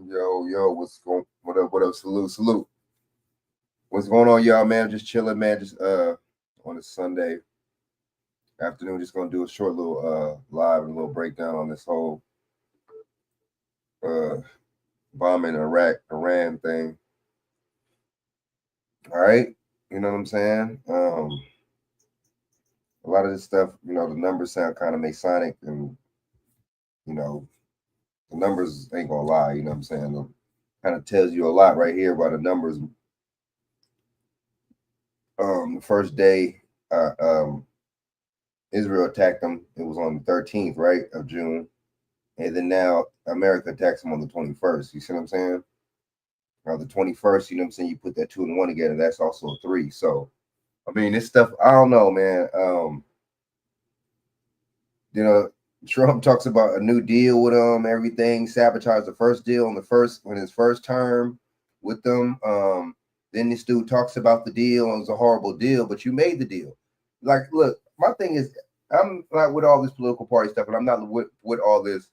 Yo, what up, salute. What's going on, y'all, man? Just chilling, man. Just on a Sunday afternoon, just gonna do a short little live and a little breakdown on this whole uh bombing Iraq, Iran thing. All right. You know what I'm saying? A lot of this stuff, the numbers sound kind of Masonic and you know, the numbers ain't gonna lie, you know what I'm saying? It kind of tells you a lot right here by the numbers. The first day Israel attacked them. It was on the 13th, right, of June. And then now America attacks them on the 21st. You see what I'm saying? Now the 21st, you know what I'm saying? You put that two and one together, that's also a three. So, I mean, this stuff, I don't know, man. You know, Trump talks about a new deal with them, everything, sabotage the first deal on his first term with them. Then this dude talks about the deal and it's a horrible deal, but you made the deal. Like, look, my thing is, I'm not with all this political party stuff, and I'm not with all this,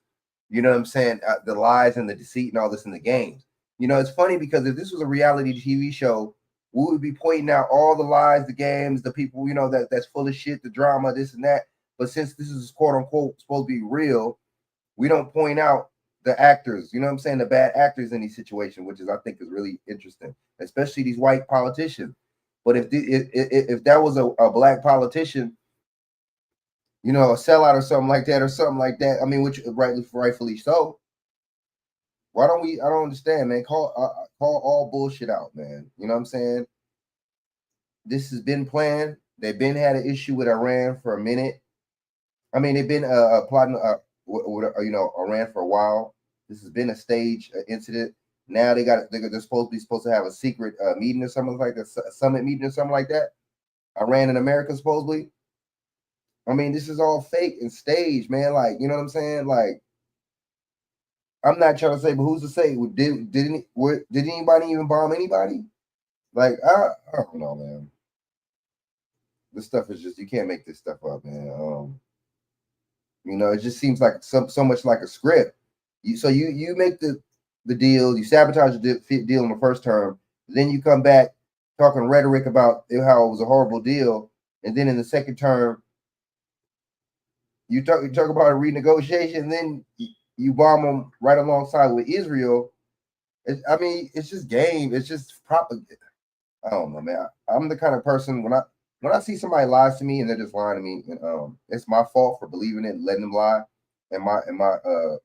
you know what I'm saying? The lies and the deceit and all this in the games. It's funny because if this was a reality TV show, we would be pointing out all the lies, the games, the people, that's full of shit, the drama, this and that. But since this is quote unquote supposed to be real, we don't point out the actors, you know what I'm saying, the bad actors in these situations, which is I think is really interesting, especially these white politicians. But if that was a black politician, a sellout or something like that, I mean, which rightfully so. Why don't we? I don't understand, man. Call all bullshit out, man. You know what I'm saying? This has been planned. They've been had an issue with Iran for a minute. I mean, they've been plotting, Iran for a while. This has been a stage incident. Now they're supposed to have a secret meeting or something like that, a summit meeting or something like that. Iran and America supposedly. I mean, this is all fake and staged, man. Like, you know what I'm saying? Like, I'm not trying to say, but who's to say? Did anybody even bomb anybody? Like, I don't know, man. This stuff is just, you can't make this stuff up, man. It just seems like so much like a script. You make the deal, you sabotage the deal in the first term, then you come back talking rhetoric about how it was a horrible deal, and then in the second term, you talk about a renegotiation, then you bomb them right alongside with Israel. It's just game. It's just propaganda. I don't know, man. I'm the kind of person when I see somebody lies to me and they're just lying to me, and it's my fault for believing it and letting them lie. In my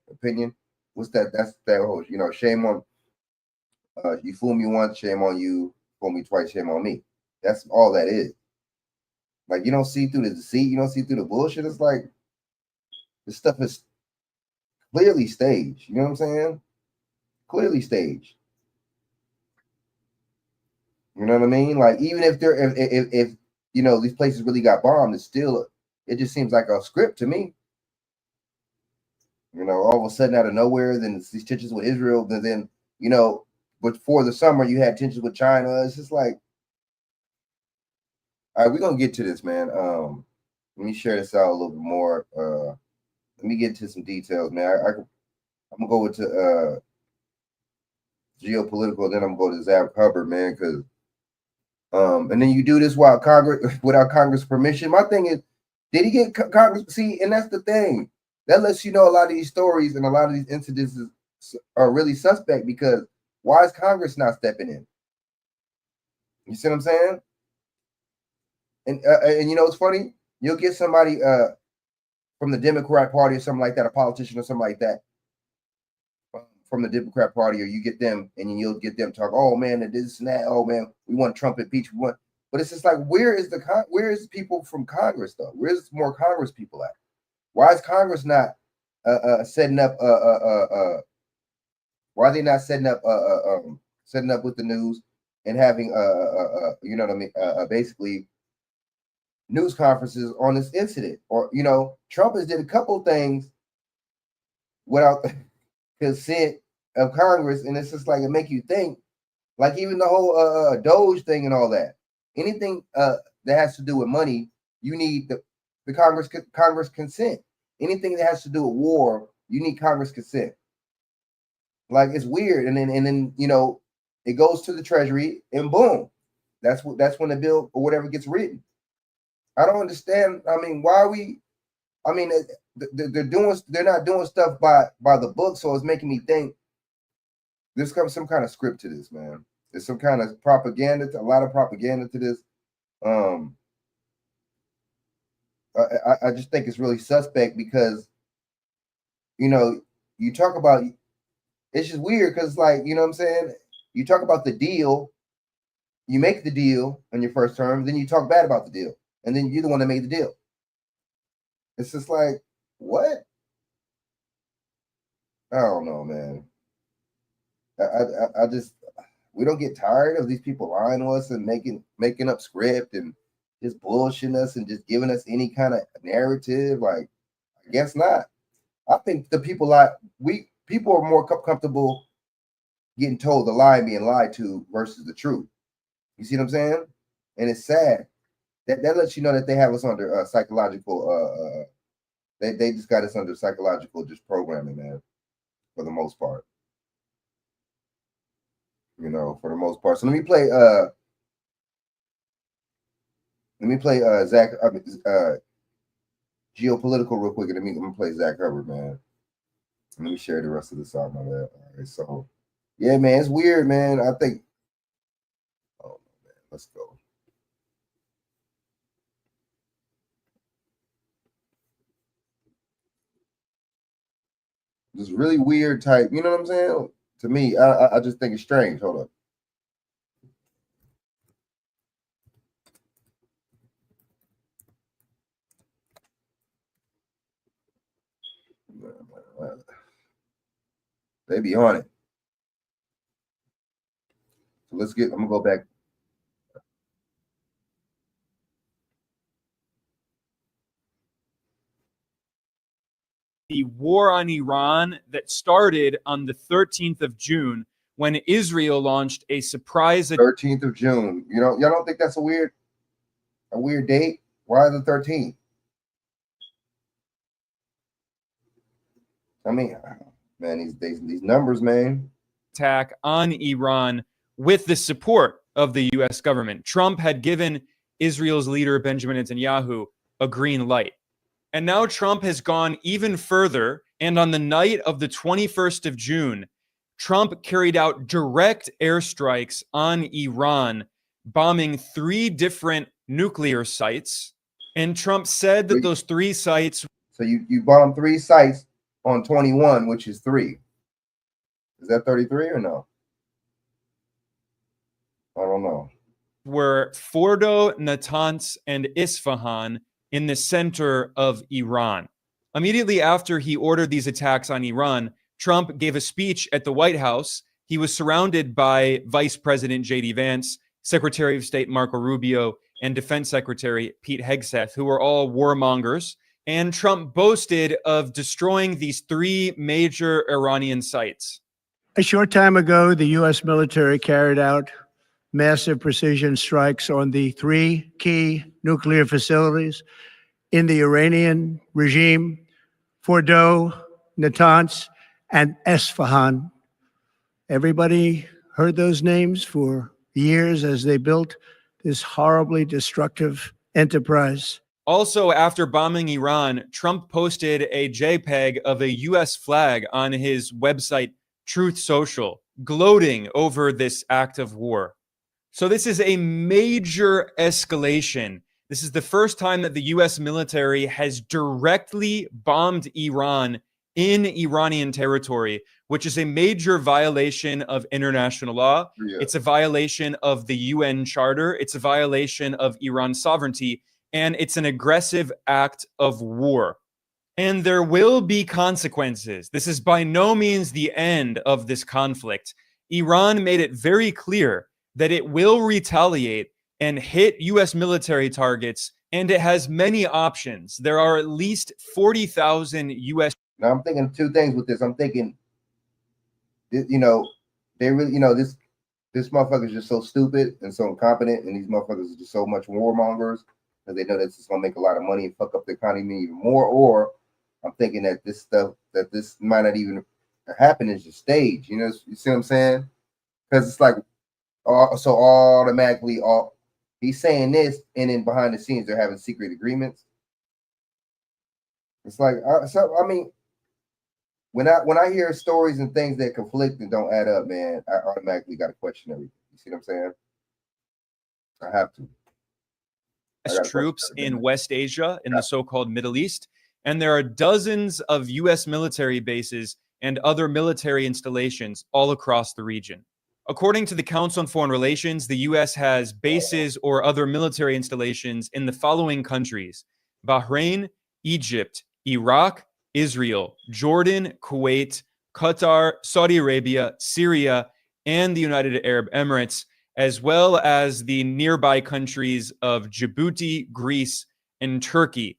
opinion, what's that? That's that whole shame on you fool me once, shame on you. Fool me twice, shame on me. That's all that is. Like, you don't see through the deceit, you don't see through the bullshit. It's like this stuff is clearly staged. You know what I'm saying? Clearly staged. You know what I mean? Like, even if they're if these places really got bombed, it just seems like a script to me. All of a sudden out of nowhere, then it's these tensions with Israel, then before the summer you had tensions with China. It's just like, all right, we're gonna get to this, man. Let me share this out a little bit more. Let me get into some details, man. I'm gonna go into geopolitical, then I'm gonna go to Zach Hubbard, man, because and then you do this while Congress without Congress permission. My thing is, did he get Congress? See, and that's the thing. That lets you know a lot of these stories and a lot of these incidents are really suspect, because why is Congress not stepping in? You see what I'm saying? And it's funny. You'll get somebody from the Democrat Party or something like that, a politician or something like that, from the Democrat Party, or you get them and you'll get them talk, oh man, this and that, oh man, we want Trump impeached, but it's just like, where is people from Congress though? Where's more Congress people at? Why is Congress not setting up? Why are they not setting up with the news and having you know what I mean? Basically, news conferences on this incident, or Trump has did a couple things without consent of Congress, and it's just like, it make you think. Like, even the whole Doge thing and all that. Anything that has to do with money, you need the Congress consent. Anything that has to do with war, you need Congress consent. Like it's weird. And then you know, it goes to the treasury and boom. That's when the bill or whatever gets written. I don't understand. I mean, why are we I mean they're not doing stuff by the book, so it's making me think there's some kind of script to this, man. There's some kind of propaganda, a lot of propaganda to this. I just think it's really suspect because, you know, you talk about, it's just weird because, like, you know what I'm saying? You talk about the deal, you make the deal in your first term, then you talk bad about the deal, and then you're the one that made the deal. It's just like, what? I don't know, man. I just, we don't get tired of these people lying to us and making up script and just bullshitting us and just giving us any kind of narrative. Like, I guess not. I think the people people are more comfortable getting told the lie and being lied to versus the truth. You see what I'm saying? And it's sad. That lets you know that they have us under psychological. They just got us under psychological just programming, man, for the most part. You know, for the most part. So let me play Zach Geopolitical real quick, and I'm gonna play Zach Hubbard, man. Let me share the rest of the song, my bad. All right, so yeah, man, it's weird, man. I think, oh man, let's go. This really weird type, you know what I'm saying? To me, I just think it's strange. Hold up. They be on it. So I'm gonna go back. The war on Iran that started on the 13th of June when Israel launched a surprise. 13th of June. You know, y'all don't think that's a weird date? Why the 13th? I mean, man, these numbers, man. Attack on Iran with the support of the U.S. government. Trump had given Israel's leader, Benjamin Netanyahu, a green light. And now Trump has gone even further. And on the night of the 21st of June, Trump carried out direct airstrikes on Iran, bombing 3 different nuclear sites. And Trump said that those 3 sites. So you bombed 3 sites on 21, which is 3. Is that 33 or no? I don't know. Were Fordo, Natanz, and Isfahan in the center of Iran. Immediately after he ordered these attacks on Iran, Trump gave a speech at the White House. He was surrounded by Vice President J.D. Vance, Secretary of State Marco Rubio, and Defense Secretary Pete Hegseth, who were all warmongers. And Trump boasted of destroying these 3 major Iranian sites. A short time ago, the U.S. military carried out massive precision strikes on the 3 key nuclear facilities in the Iranian regime, Fordo, Natanz, and Esfahan. Everybody heard those names for years as they built this horribly destructive enterprise. Also, after bombing Iran, Trump posted a JPEG of a U.S. flag on his website, Truth Social, gloating over this act of war. So this is a major escalation. This is the first time that the U.S. military has directly bombed Iran in Iranian territory, which is a major violation of international law. Yeah. It's a violation of the UN Charter. It's a violation of Iran's sovereignty, and it's an aggressive act of war. And there will be consequences. This is by no means the end of this conflict. Iran made it very clear that it will retaliate and hit U.S. military targets, and it has many options. There are at least 40,000 U.S. Now, I'm thinking 2 things with this. I'm thinking, you know, they really, you know, this motherfucker is just so stupid and so incompetent, and these motherfuckers are just so much warmongers because they know that it's going to make a lot of money and fuck up the economy even more. Or I'm thinking that this stuff, that this might not even happen is just stage. You know, you see what I'm saying? Because it's like, so automatically, he's saying this, and then behind the scenes they're having secret agreements. It's like, so I mean, when I hear stories and things that conflict and don't add up, man, I automatically got to question everything. You see what I'm saying? I have to. Troops in West Asia, in the so-called Middle East, and there are dozens of U.S. military bases and other military installations all across the region. According to the Council on Foreign Relations, the U.S. has bases or other military installations in the following countries: Bahrain, Egypt, Iraq, Israel, Jordan, Kuwait, Qatar, Saudi Arabia, Syria, and the United Arab Emirates, as well as the nearby countries of Djibouti, Greece, and Turkey.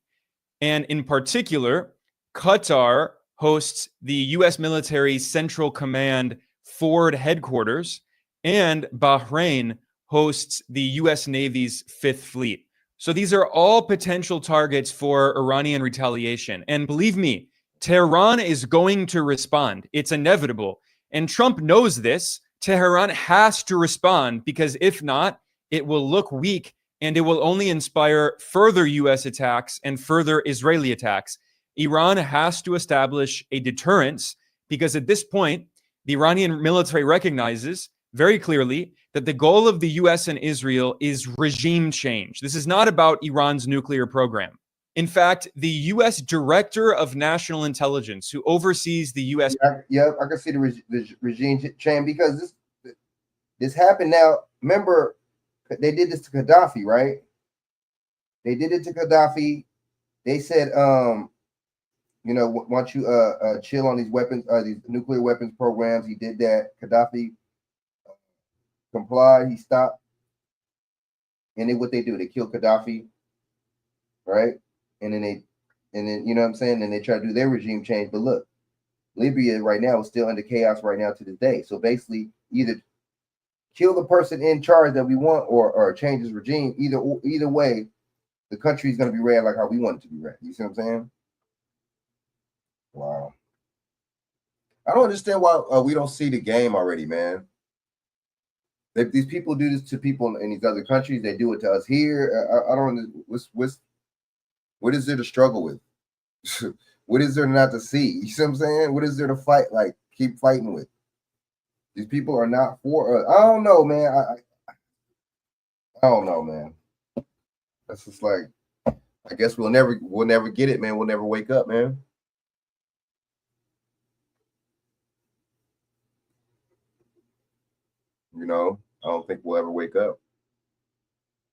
And in particular, Qatar hosts the U.S. Military Central Command Forward Headquarters, and Bahrain hosts the U.S. Navy's Fifth Fleet. So these are all potential targets for Iranian retaliation. And believe me, Tehran is going to respond. It's inevitable. And Trump knows this. Tehran has to respond, because if not, it will look weak and it will only inspire further U.S. attacks and further Israeli attacks. Iran has to establish a deterrence, because at this point, the Iranian military recognizes very clearly that the goal of the U.S. and Israel is regime change. This is not about Iran's nuclear program. In fact, the U.S. Director of National Intelligence, who oversees the U.S. Yeah, I can see the regime change, because this happened now. Remember, they did this to Gaddafi, right? They did it to Gaddafi. They said, you know, once you chill on these weapons, these nuclear weapons programs, he did that. Gaddafi complied. He stopped. And then what they do? They kill Gaddafi, right? And then you know what I'm saying? And they try to do their regime change. But look, Libya right now is still under chaos right now to this day. So basically, either kill the person in charge that we want, or change his regime. Either way, the country is going to be ran like how we want it to be ran. You see what I'm saying? Wow. I don't understand why we don't see the game already, man. If these people do this to people in these other countries, they do it to us here. I don't. What is there to struggle with? What is there not to see? You see what I'm saying? What is there to fight? Like, keep fighting with? These people are not for us. I don't know, man. I don't know, man. That's just like, I guess we'll never get it, man. We'll never wake up, man. You know, I don't think we'll ever wake up.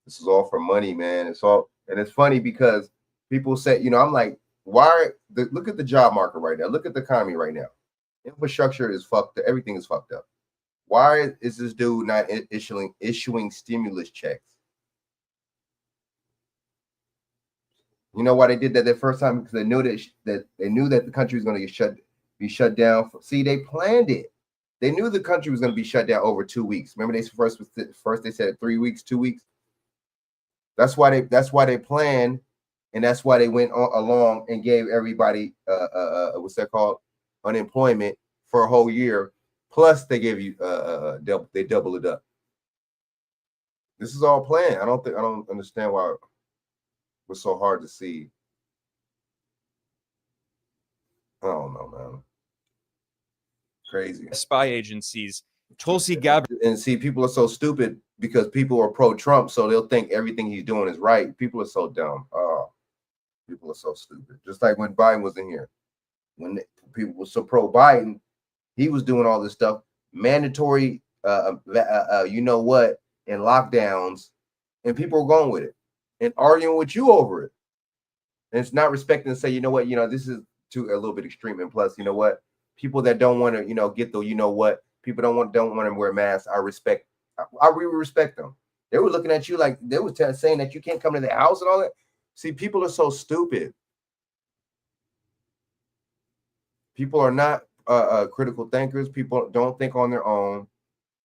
This is all for money, man. It's all, and it's funny because people say, you know, I'm like, look at the job market right now. Look at the economy right now. Infrastructure is fucked up. Everything is fucked up. Why is this dude not issuing stimulus checks? You know why they did that the first time? Because they knew that the country was going to be shut down. See, they planned it. They knew the country was going to be shut down over 2 weeks. Remember, first they said 3 weeks, 2 weeks. That's why they planned, and that's why they went along and gave everybody what's that called, unemployment for a whole year. Plus, they gave you they double it up. This is all planned. I don't understand why it was so hard to see. I don't know, man. Crazy. Spy agencies. Tulsi Gabbard. And see, people are so stupid because people are pro-Trump, so they'll think everything he's doing is right. People are so dumb. Oh, people are so stupid. Just like when Biden was in here, when people were so pro-Biden, he was doing all this stuff, mandatory, you know what, and lockdowns, and people were going with it and arguing with you over it. And it's not respecting to say, you know what, this is a little bit extreme. And plus, you know what, people that don't want to, get the, people don't want to wear masks. I really respect them. They were looking at you like they were saying that you can't come to their house and all that. See, people are so stupid. People are not critical thinkers. People don't think on their own.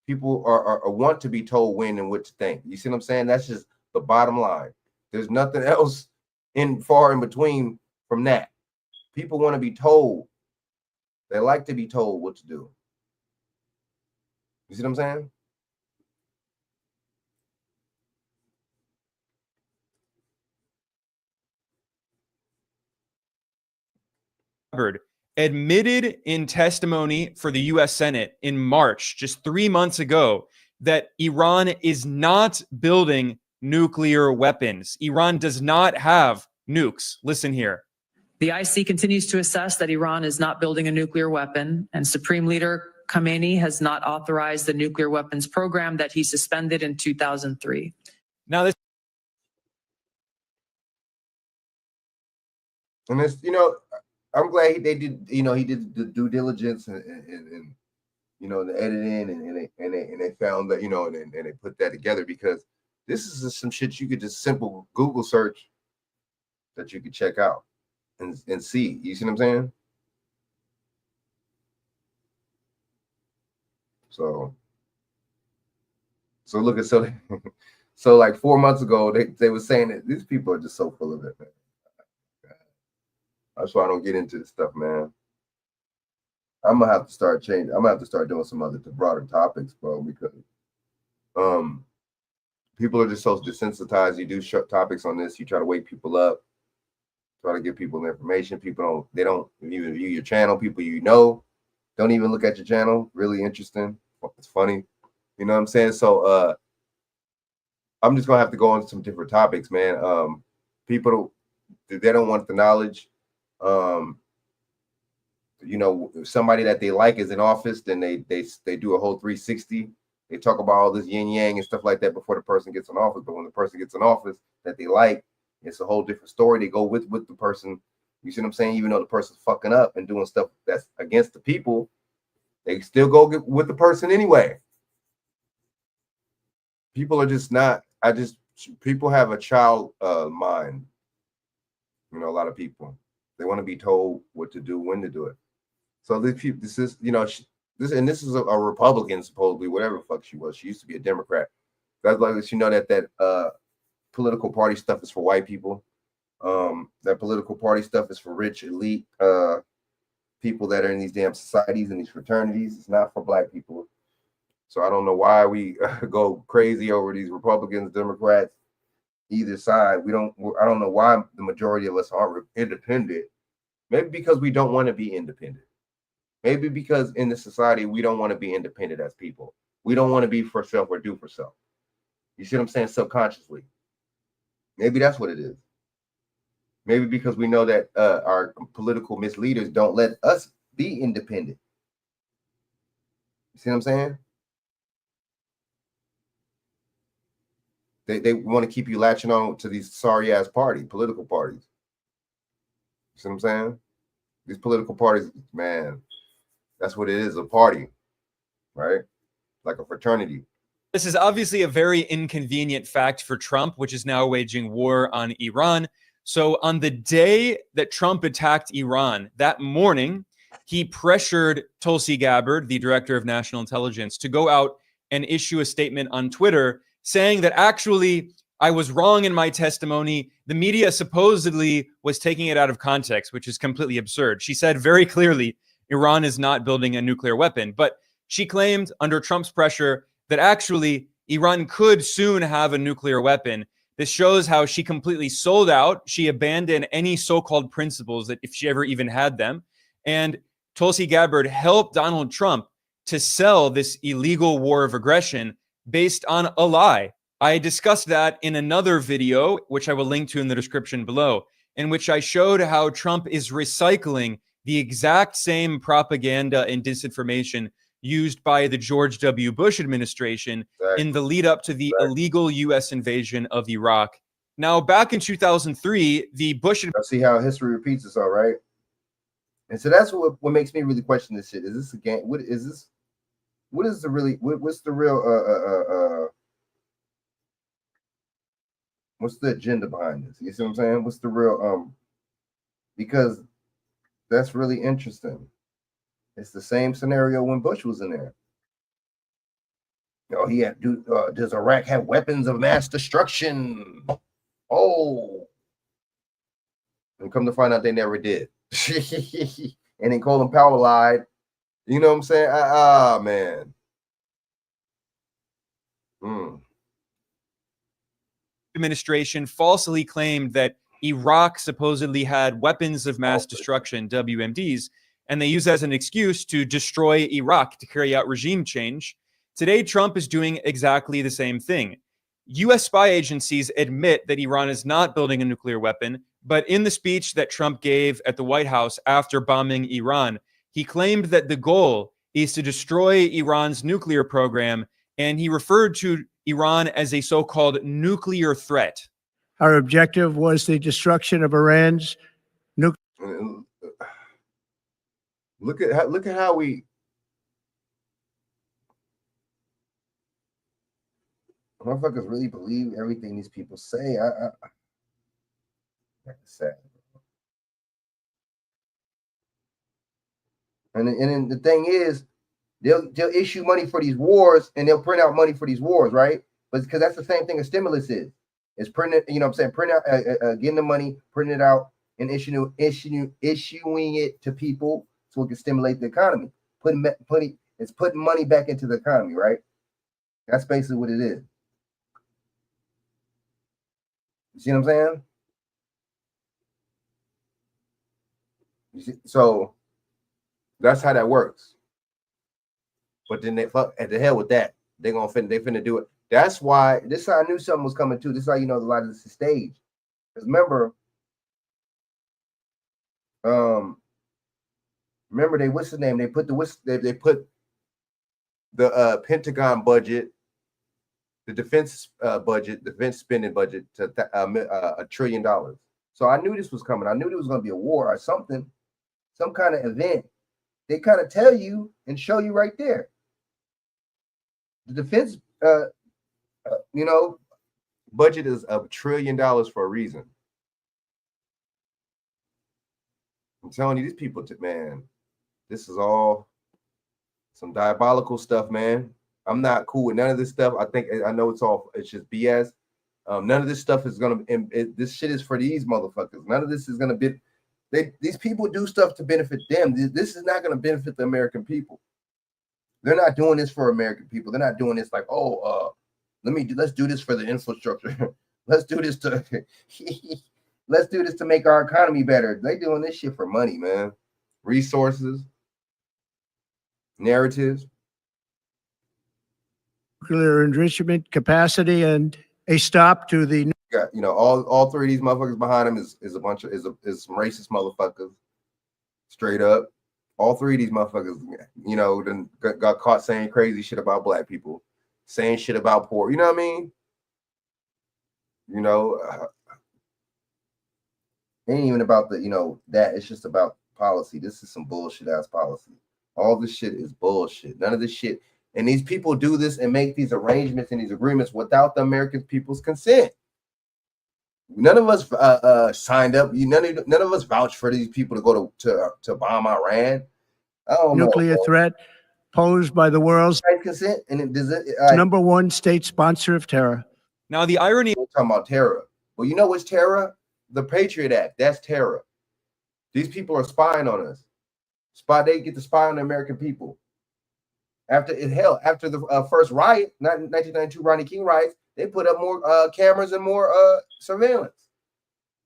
People are want to be told when and what to think. You see what I'm saying? That's just the bottom line. There's nothing else far in between from that. People want to be told They like to be told what to do. You see what I'm saying? Admitted in testimony for the U.S. Senate in March, just 3 months ago, that Iran is not building nuclear weapons. Iran does not have nukes. Listen here. The IC continues to assess that Iran is not building a nuclear weapon, and Supreme Leader Khamenei has not authorized the nuclear weapons program that he suspended in 2003. Now, this. And it's, I'm glad they did, he did the due diligence and the editing and they found that, and they put that together, because this is just some shit you could just simple Google search that you could check out and see. You see what I'm saying? So look at, so like 4 months ago, they were saying that these people are just so full of it, man. That's why I don't get into this stuff, man. I'm gonna have to start changing. I'm gonna have to start doing some other broader topics, bro, because people are just so desensitized. You do short topics on this, you try to wake people up, try to give people information. People don't even view your channel. People don't even look at your channel. Really interesting. It's funny. You know what I'm saying? So I'm just gonna have to go on some different topics, man. People, they don't want the knowledge. If somebody that they like is in office, then they do a whole 360. They talk about all this yin yang and stuff like that before the person gets in office. But when the person gets in office that they like, it's a whole different story. They go with the person. You see what I'm saying? Even though the person's fucking up and doing stuff that's against the people, they still go with the person anyway. People are just not. People have a child mind. A lot of people. They want to be told what to do, when to do it. So this is, this is a Republican, supposedly, whatever the fuck she was. She used to be a Democrat. That's like, that political party stuff is for white people. That political party stuff is for rich, elite people that are in these damn societies and these fraternities. It's not for black people. So I don't know why we go crazy over these Republicans, Democrats, either side. I don't know why the majority of us aren't independent. Maybe because we don't want to be independent. Maybe because in this society, we don't want to be independent as people. We don't want to be for self or do for self. You see what I'm saying? Subconsciously. Maybe that's what it is. Maybe because we know that our political misleaders don't let us be independent. You see what I'm saying? They want to keep you latching on to these sorry ass political parties. You see what I'm saying? These political parties, man, that's what it is, a party, right? Like a fraternity. This is obviously a very inconvenient fact for Trump, which is now waging war on Iran. So on the day that Trump attacked Iran, that morning, he pressured Tulsi Gabbard, the director of national intelligence, to go out and issue a statement on Twitter saying that actually I was wrong in my testimony. The media supposedly was taking it out of context, which is completely absurd. She said very clearly, Iran is not building a nuclear weapon. But she claimed under Trump's pressure that actually Iran could soon have a nuclear weapon. This shows how she completely sold out. She abandoned any so-called principles that if she ever even had them. And Tulsi Gabbard helped Donald Trump to sell this illegal war of aggression based on a lie. I discussed that in another video, which I will link to in the description below, in which I showed how Trump is recycling the exact same propaganda and disinformation used by the George W. Bush administration in the lead up to the illegal U.S. invasion of Iraq. Now, back in 2003, the Bush... See how history repeats itself, right? And so that's what makes me really question this shit. Is this a game? What is this? What is the really? What's the real? What's the agenda behind this? You see what I'm saying? What's the real? Because that's really interesting. It's the same scenario when Bush was in there. He had does Iraq have weapons of mass destruction? Oh, and come to find out they never did. and then Colin Powell lied. You know what I'm saying? Man. Administration falsely claimed that Iraq supposedly had weapons of mass destruction, WMDs, and they use that as an excuse to destroy Iraq to carry out regime change. Today, Trump is doing exactly the same thing. U.S. spy agencies admit that Iran is not building a nuclear weapon, but in the speech that Trump gave at the White House after bombing Iran, he claimed that the goal is to destroy Iran's nuclear program, and he referred to Iran as a so-called nuclear threat. Our objective was the destruction of Iran's nuclear. Look at how we. Motherfuckers really believe everything these people say. That's sad. And then the thing is, they'll issue money for these wars, and they'll print out money for these wars, right? But because that's the same thing a stimulus is. It's printing, you know what I'm saying, print out, getting the money, printing it out, and issuing it to people so it can stimulate the economy. It's putting money back into the economy, right? That's basically what it is. You see what I'm saying? You see? So that's how that works. But then they fuck at the hell with that. They finna do it. That's why this is how I knew something was coming too. This is how you know a lot of this is staged. Because remember they what's the name? They put the Pentagon budget, the defense budget, defense spending budget to $1 trillion. So I knew this was coming. I knew there was going to be a war or something, some kind of event. They kind of tell you and show you right there. The defense, budget is $1 trillion for a reason. I'm telling you, these people, man, this is all some diabolical stuff, man. I'm not cool with none of this stuff. I know it's just BS. None of this stuff is this shit is for these motherfuckers. None of this is gonna be. These people do stuff to benefit them. This is not gonna benefit the American people. They're not doing this for American people. They're not doing this like, let's do this for the infrastructure. let's do this to make our economy better. They doing this shit for money, man. Resources, narratives, nuclear enrichment capacity, and a stop to the. All three of these motherfuckers behind them is some racist motherfuckers. Straight up. All three of these motherfuckers, then got caught saying crazy shit about black people, saying shit about poor. You know what I mean? Ain't even about that. It's just about policy. This is some bullshit ass policy. All this shit is bullshit. None of this shit. And these people do this and make these arrangements and these agreements without the American people's consent. None of us signed up. None of us vouched for these people to go to bomb Iran. Nuclear threat posed by the world's consent and number one state sponsor of terror. Now the irony. We're talking about terror. Well, you know what's terror? The Patriot Act. That's terror. These people are spying on us. They get to spy on the American people. After the first riot, 1992 Rodney King riots, they put up more cameras and more surveillance.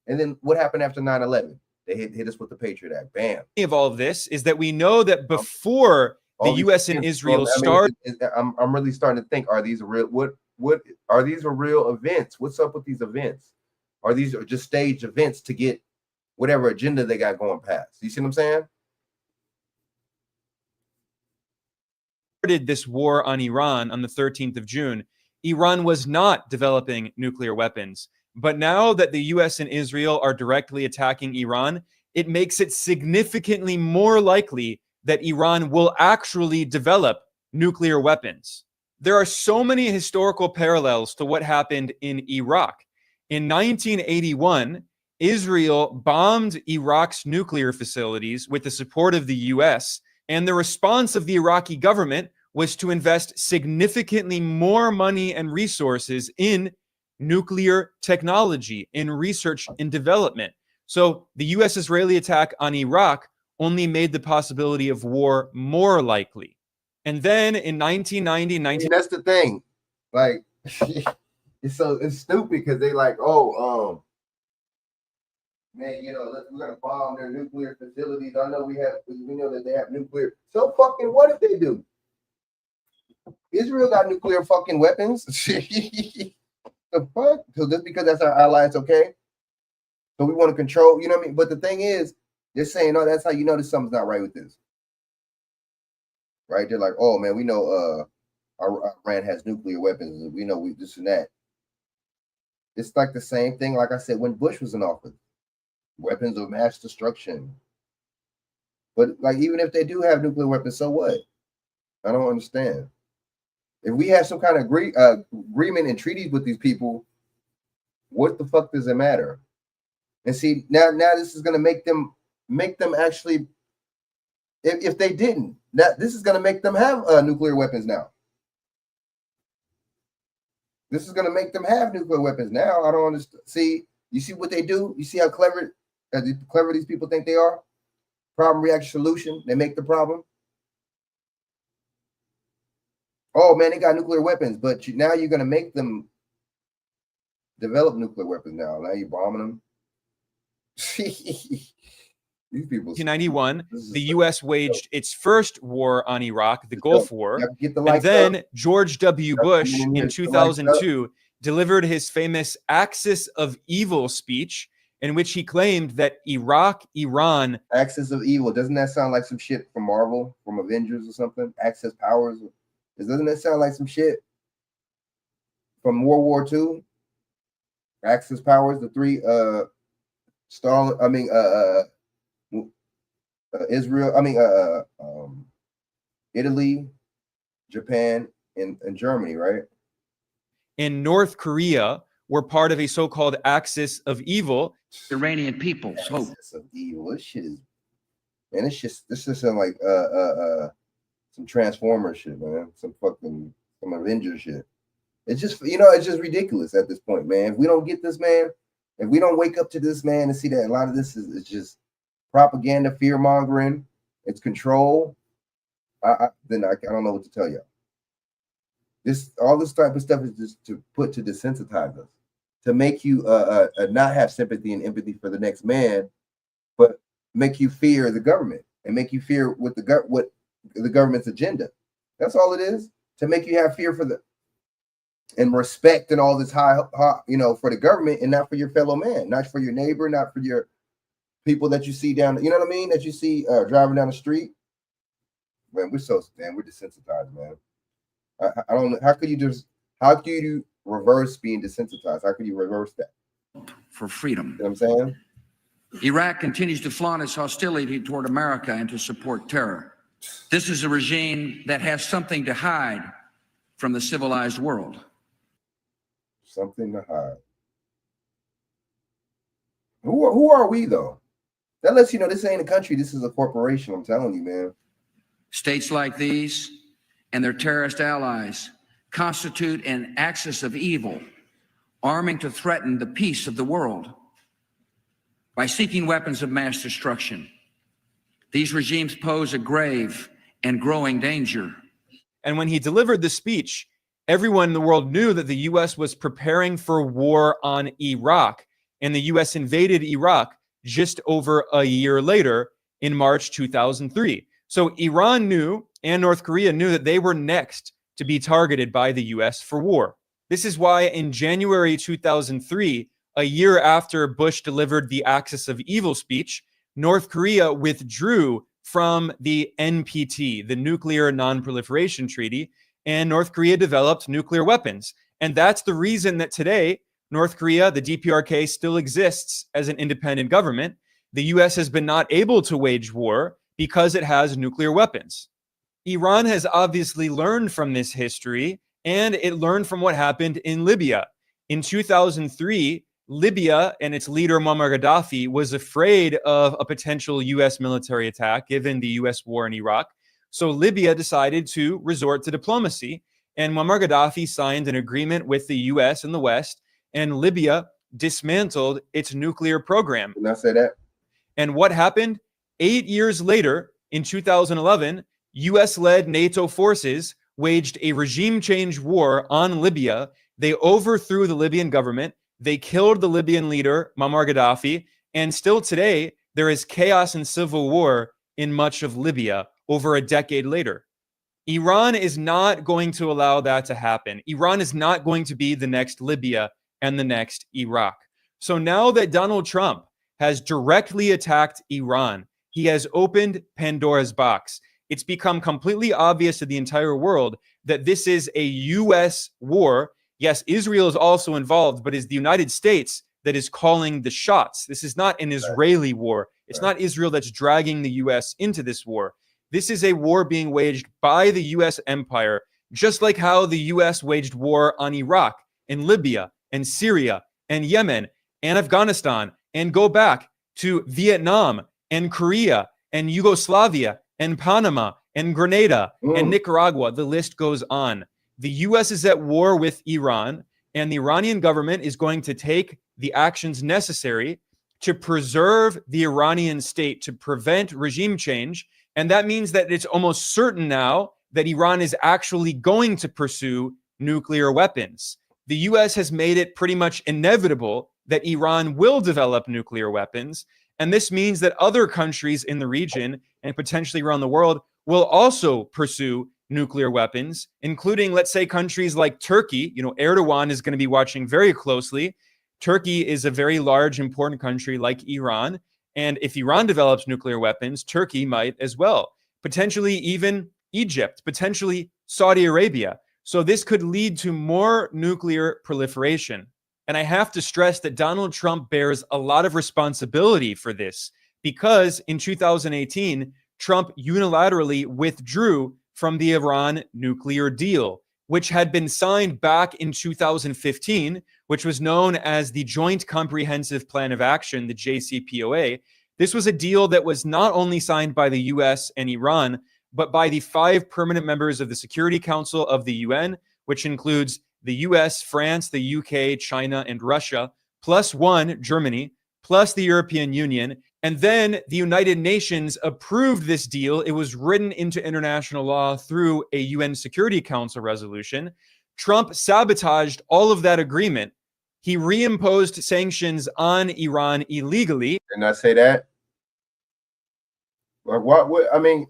And then what happened after 9/11? They hit us with the Patriot Act. Bam. Of all of this is that we know that before the U.S. and Israel started. I'm really starting to think: are these real? What are these real events? What's up with these events? Are these just staged events to get whatever agenda they got going past? You see what I'm saying? This war on Iran on the 13th of June, Iran was not developing nuclear weapons. But now that the US and Israel are directly attacking Iran, it makes it significantly more likely that Iran will actually develop nuclear weapons. There are so many historical parallels to what happened in Iraq. In 1981, Israel bombed Iraq's nuclear facilities with the support of the US, and the response of the Iraqi government was to invest significantly more money and resources in nuclear technology, in research and development. So the US-Israeli attack on Iraq only made the possibility of war more likely. And then in 1990, And that's the thing. Like, it's stupid because they like, oh, man, you know, we're gonna bomb their nuclear facilities. I know we know that they have nuclear. So fucking what if they do? Israel got nuclear fucking weapons. The fuck? So just because that's our ally, it's okay. So we want to control, you know what I mean? But the thing is, they're saying, oh, that's how you know that something's not right with this. Right? They're like, oh man, we know Iran has nuclear weapons. We know this and that. It's like the same thing, like I said, when Bush was in office. Weapons of mass destruction. But like, even if they do have nuclear weapons, so what? I don't understand. If we have some kind of agreement and treaties with these people, what the fuck does it matter? And see, now this is gonna make them actually. If they didn't, this is gonna make them have nuclear weapons now. This is gonna make them have nuclear weapons now. I don't understand. See, you see what they do? You see how clever these people think they are? Problem, reaction, solution. They make the problem. Oh man, they got nuclear weapons, but now you're gonna make them develop nuclear weapons now. Now you're bombing them. These people. 1991, the U.S. waged its first war on Iraq, the Gulf War, and then George W. Bush in 2002 delivered his famous Axis of Evil speech, in which he claimed that Iran. Axis of Evil. Doesn't that sound like some shit from Marvel, from Avengers or something? Axis powers. Doesn't that sound like some shit from World War II? Axis powers, the three Israel, Italy, Japan, and Germany, right? In North Korea were part of a so-called Axis of Evil. Iranian people's hope. Axis of Evil. This shit is, man. This just sound like some Transformer shit, man. Some Avenger shit. It's just, it's just ridiculous at this point, man. If we don't get this, man, if we don't wake up to this, man, and see that a lot of this is just propaganda, fear mongering, it's control, then I don't know what to tell you. All this type of stuff is just to desensitize us, to make you not have sympathy and empathy for the next man, but make you fear the government and make you fear what the government's agenda. That's all it is, to make you have fear for and respect and all this high, for the government and not for your fellow man, not for your neighbor, not for your people that you see down, you know what I mean, that you see driving down the street. Man, we're desensitized, man. I don't know. How could you reverse being desensitized? How could you reverse that? For freedom. You know what I'm saying? Iraq continues to flaunt its hostility toward America and to support terror. This is a regime that has something to hide from the civilized world. Something to hide. Who are we, though? That lets you know this ain't a country. This is a corporation. I'm telling you, man. States like these and their terrorist allies constitute an axis of evil, arming to threaten the peace of the world. By seeking weapons of mass destruction, these regimes pose a grave and growing danger. And when he delivered the speech, everyone in the world knew that the U.S. was preparing for war on Iraq, and the U.S. invaded Iraq just over a year later in March 2003. So Iran knew, and North Korea knew, that they were next to be targeted by the U.S. for war. This is why in January 2003, a year after Bush delivered the Axis of Evil speech, North Korea withdrew from the NPT, the Nuclear Non-Proliferation Treaty, and North Korea developed nuclear weapons. And that's the reason that today, North Korea, the DPRK, still exists as an independent government. The U.S. has been not able to wage war because it has nuclear weapons. Iran has obviously learned from this history, and it learned from what happened in Libya. In 2003, Libya and its leader Muammar Gaddafi was afraid of a potential U.S. military attack given the U.S. war in Iraq. So Libya decided to resort to diplomacy, and Muammar Gaddafi signed an agreement with the U.S. and the West, and Libya dismantled its nuclear program. Did I say that? And what happened? 8 years later, in 2011, US-led NATO forces waged a regime change war on Libya. They overthrew the Libyan government. They killed the Libyan leader, Muammar Gaddafi. And still today, there is chaos and civil war in much of Libya over a decade later. Iran is not going to allow that to happen. Iran is not going to be the next Libya and the next Iraq. So now that Donald Trump has directly attacked Iran, he has opened Pandora's box. It's become completely obvious to the entire world that this is a U.S. war. Yes, Israel is also involved, but it's the United States that is calling the shots. This is not an Israeli war. It's not Israel that's dragging the U.S. into this war. This is a war being waged by the U.S. empire, just like how the U.S. waged war on Iraq and Libya and Syria and Yemen and Afghanistan, and go back to Vietnam and Korea and Yugoslavia and Panama and Grenada and Nicaragua. The list goes on. The U.S. is at war with Iran, and the Iranian government is going to take the actions necessary to preserve the Iranian state, to prevent regime change. And that means that it's almost certain now that Iran is actually going to pursue nuclear weapons. The U.S. has made it pretty much inevitable that Iran will develop nuclear weapons. And this means that other countries in the region and potentially around the world will also pursue nuclear weapons, including, let's say, countries like Turkey. You know, Erdogan is going to be watching very closely. Turkey is a very large, important country like Iran. And if Iran develops nuclear weapons, Turkey might as well. Potentially even Egypt, potentially Saudi Arabia. So this could lead to more nuclear proliferation. And I have to stress that Donald Trump bears a lot of responsibility for this, because in 2018, Trump unilaterally withdrew from the Iran nuclear deal, which had been signed back in 2015, which was known as the Joint Comprehensive Plan of Action, the JCPOA. This was a deal that was not only signed by the US and Iran, but by the 5 permanent members of the Security Council of the UN, which includes the US, France, the UK, China, and Russia, plus 1, Germany, plus the European Union. And then the United Nations approved this deal. It was written into international law through a UN Security Council resolution. Trump sabotaged all of that agreement. He reimposed sanctions on Iran illegally. Didn't I say that? Like, what? I mean,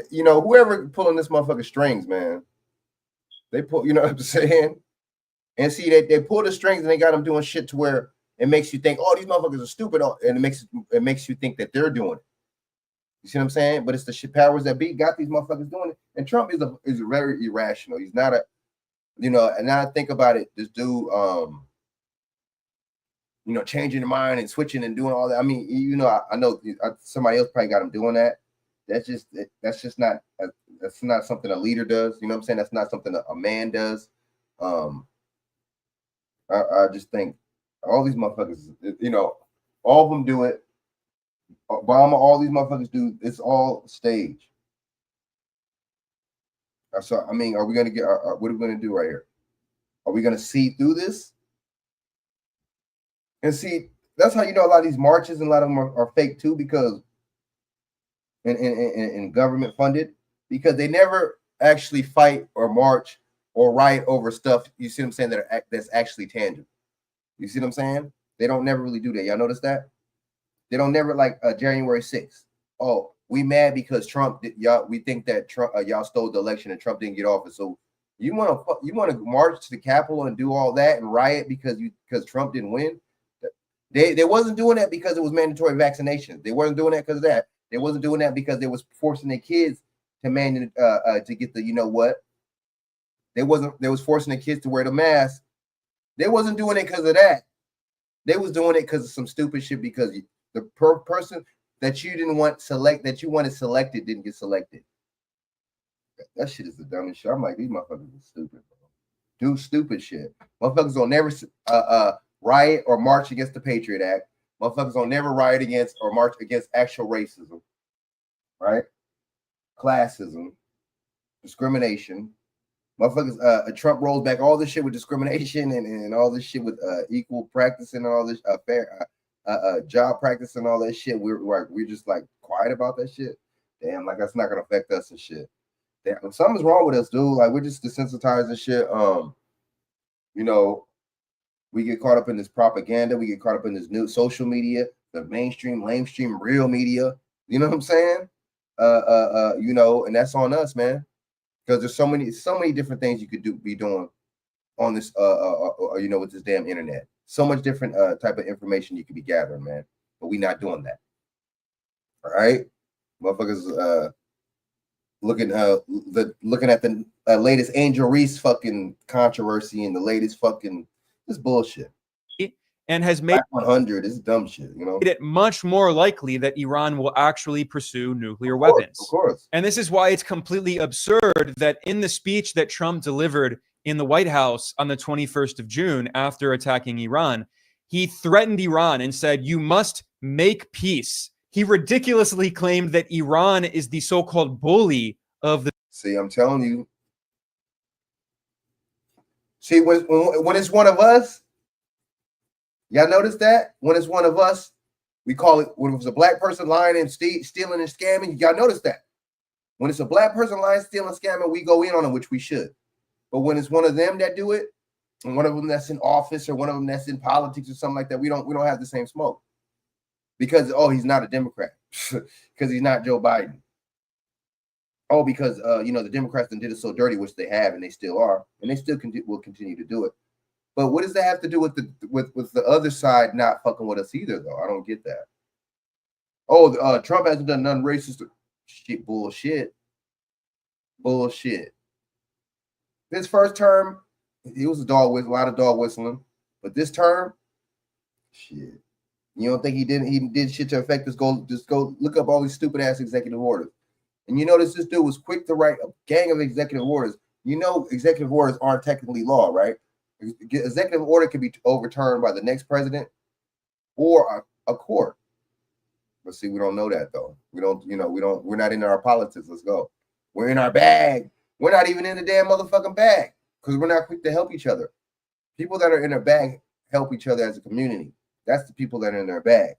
you know, whoever pulling this motherfucker strings, man, they pull, you know what I'm saying? And see, they pull the strings and they got them doing shit to where it makes you think, oh, these motherfuckers are stupid, and it makes you think that they're doing it. You see what I'm saying? But it's the shit powers that be got these motherfuckers doing it. And Trump is very irrational. He's not a, you know. And now I think about it, this dude, you know, changing the mind and switching and doing all that. I mean, you know, I know somebody else probably got him doing that. That's just not something a leader does. You know what I'm saying? That's not something a man does. I just think all these motherfuckers, you know, all of them do it. Obama, all these motherfuckers do. It's all stage. So I mean, are we gonna get? What are we gonna do right here? Are we gonna see through this? And see, that's how you know a lot of these marches and a lot of them are fake too, because and government funded, because they never actually fight or march or riot over stuff. You see what I'm saying? That's actually tangible. You see what I'm saying? They don't never really do that. Y'all notice that? They don't never like January 6th. Oh, we mad because Trump did, y'all. We think that Trump y'all stole the election and Trump didn't get office. So you want to march to the Capitol and do all that and riot because Trump didn't win? They wasn't doing that because it was mandatory vaccination. They wasn't doing that because of that. They wasn't doing that because they was forcing their kids to to get the, you know what? They was forcing the kids to wear the mask. They wasn't doing it because of that. They was doing it because of some stupid shit, because the person that you didn't want that you wanted selected didn't get selected. That shit is the dumbest shit. I'm like, these motherfuckers are stupid, bro. Do stupid shit. Motherfuckers will never riot or march against the Patriot Act. Motherfuckers will never riot against or march against actual racism, right? Classism, discrimination. Motherfuckers, Trump rolls back all this shit with discrimination and all this shit with equal practice and all this fair job practice and all that shit. We're just like quiet about that shit. Damn, like that's not gonna affect us and shit. Damn, something's wrong with us, dude. Like we're just desensitized and shit. You know, we get caught up in this propaganda. We get caught up in this new social media, the mainstream, lamestream, real media. You know what I'm saying? You know, and that's on us, man. Because there's so many different things you could be doing on this, you know, with this damn internet. So much different type of information you could be gathering, man. But we not doing that. All right, motherfuckers. Looking at the latest Angel Reese fucking controversy and the latest fucking this bullshit. And has made 100 is dumb shit, you know. It much more likely that Iran will actually pursue nuclear weapons. Of course. And this is why it's completely absurd that in the speech that Trump delivered in the White House on the 21st of June after attacking Iran, he threatened Iran and said, "You must make peace." He ridiculously claimed that Iran is the so-called bully of the... See, I'm telling you. See, when it's one of us, y'all notice that? When it's one of us, we call it, when it was a black person lying and stealing and scamming, y'all notice that? When it's a black person lying, stealing, scamming, we go in on them, which we should. But when it's one of them that do it, and one of them that's in office or one of them that's in politics or something like that, we don't have the same smoke. Because, oh, he's not a Democrat. Because he's not Joe Biden. Oh, because, you know, the Democrats did it so dirty, which they have, and they still are. And they still will continue to do it. But what does that have to do with the other side not fucking with us either, though? I don't get that. Oh, Trump hasn't done nothing racist. Shit, bullshit. Bullshit. This first term, he was a lot of dog whistling. But this term, shit. You don't think he did shit to affect this? Just go look up all these stupid ass executive orders. And you notice this dude was quick to write a gang of executive orders. You know, executive orders aren't technically law, right? Executive order can be overturned by the next president or a court. But see, we don't know that though. We're not in our politics. Let's go. We're in our bag. We're not even in the damn motherfucking bag because we're not quick to help each other. People that are in their bag help each other as a community. That's the people that are in their bag.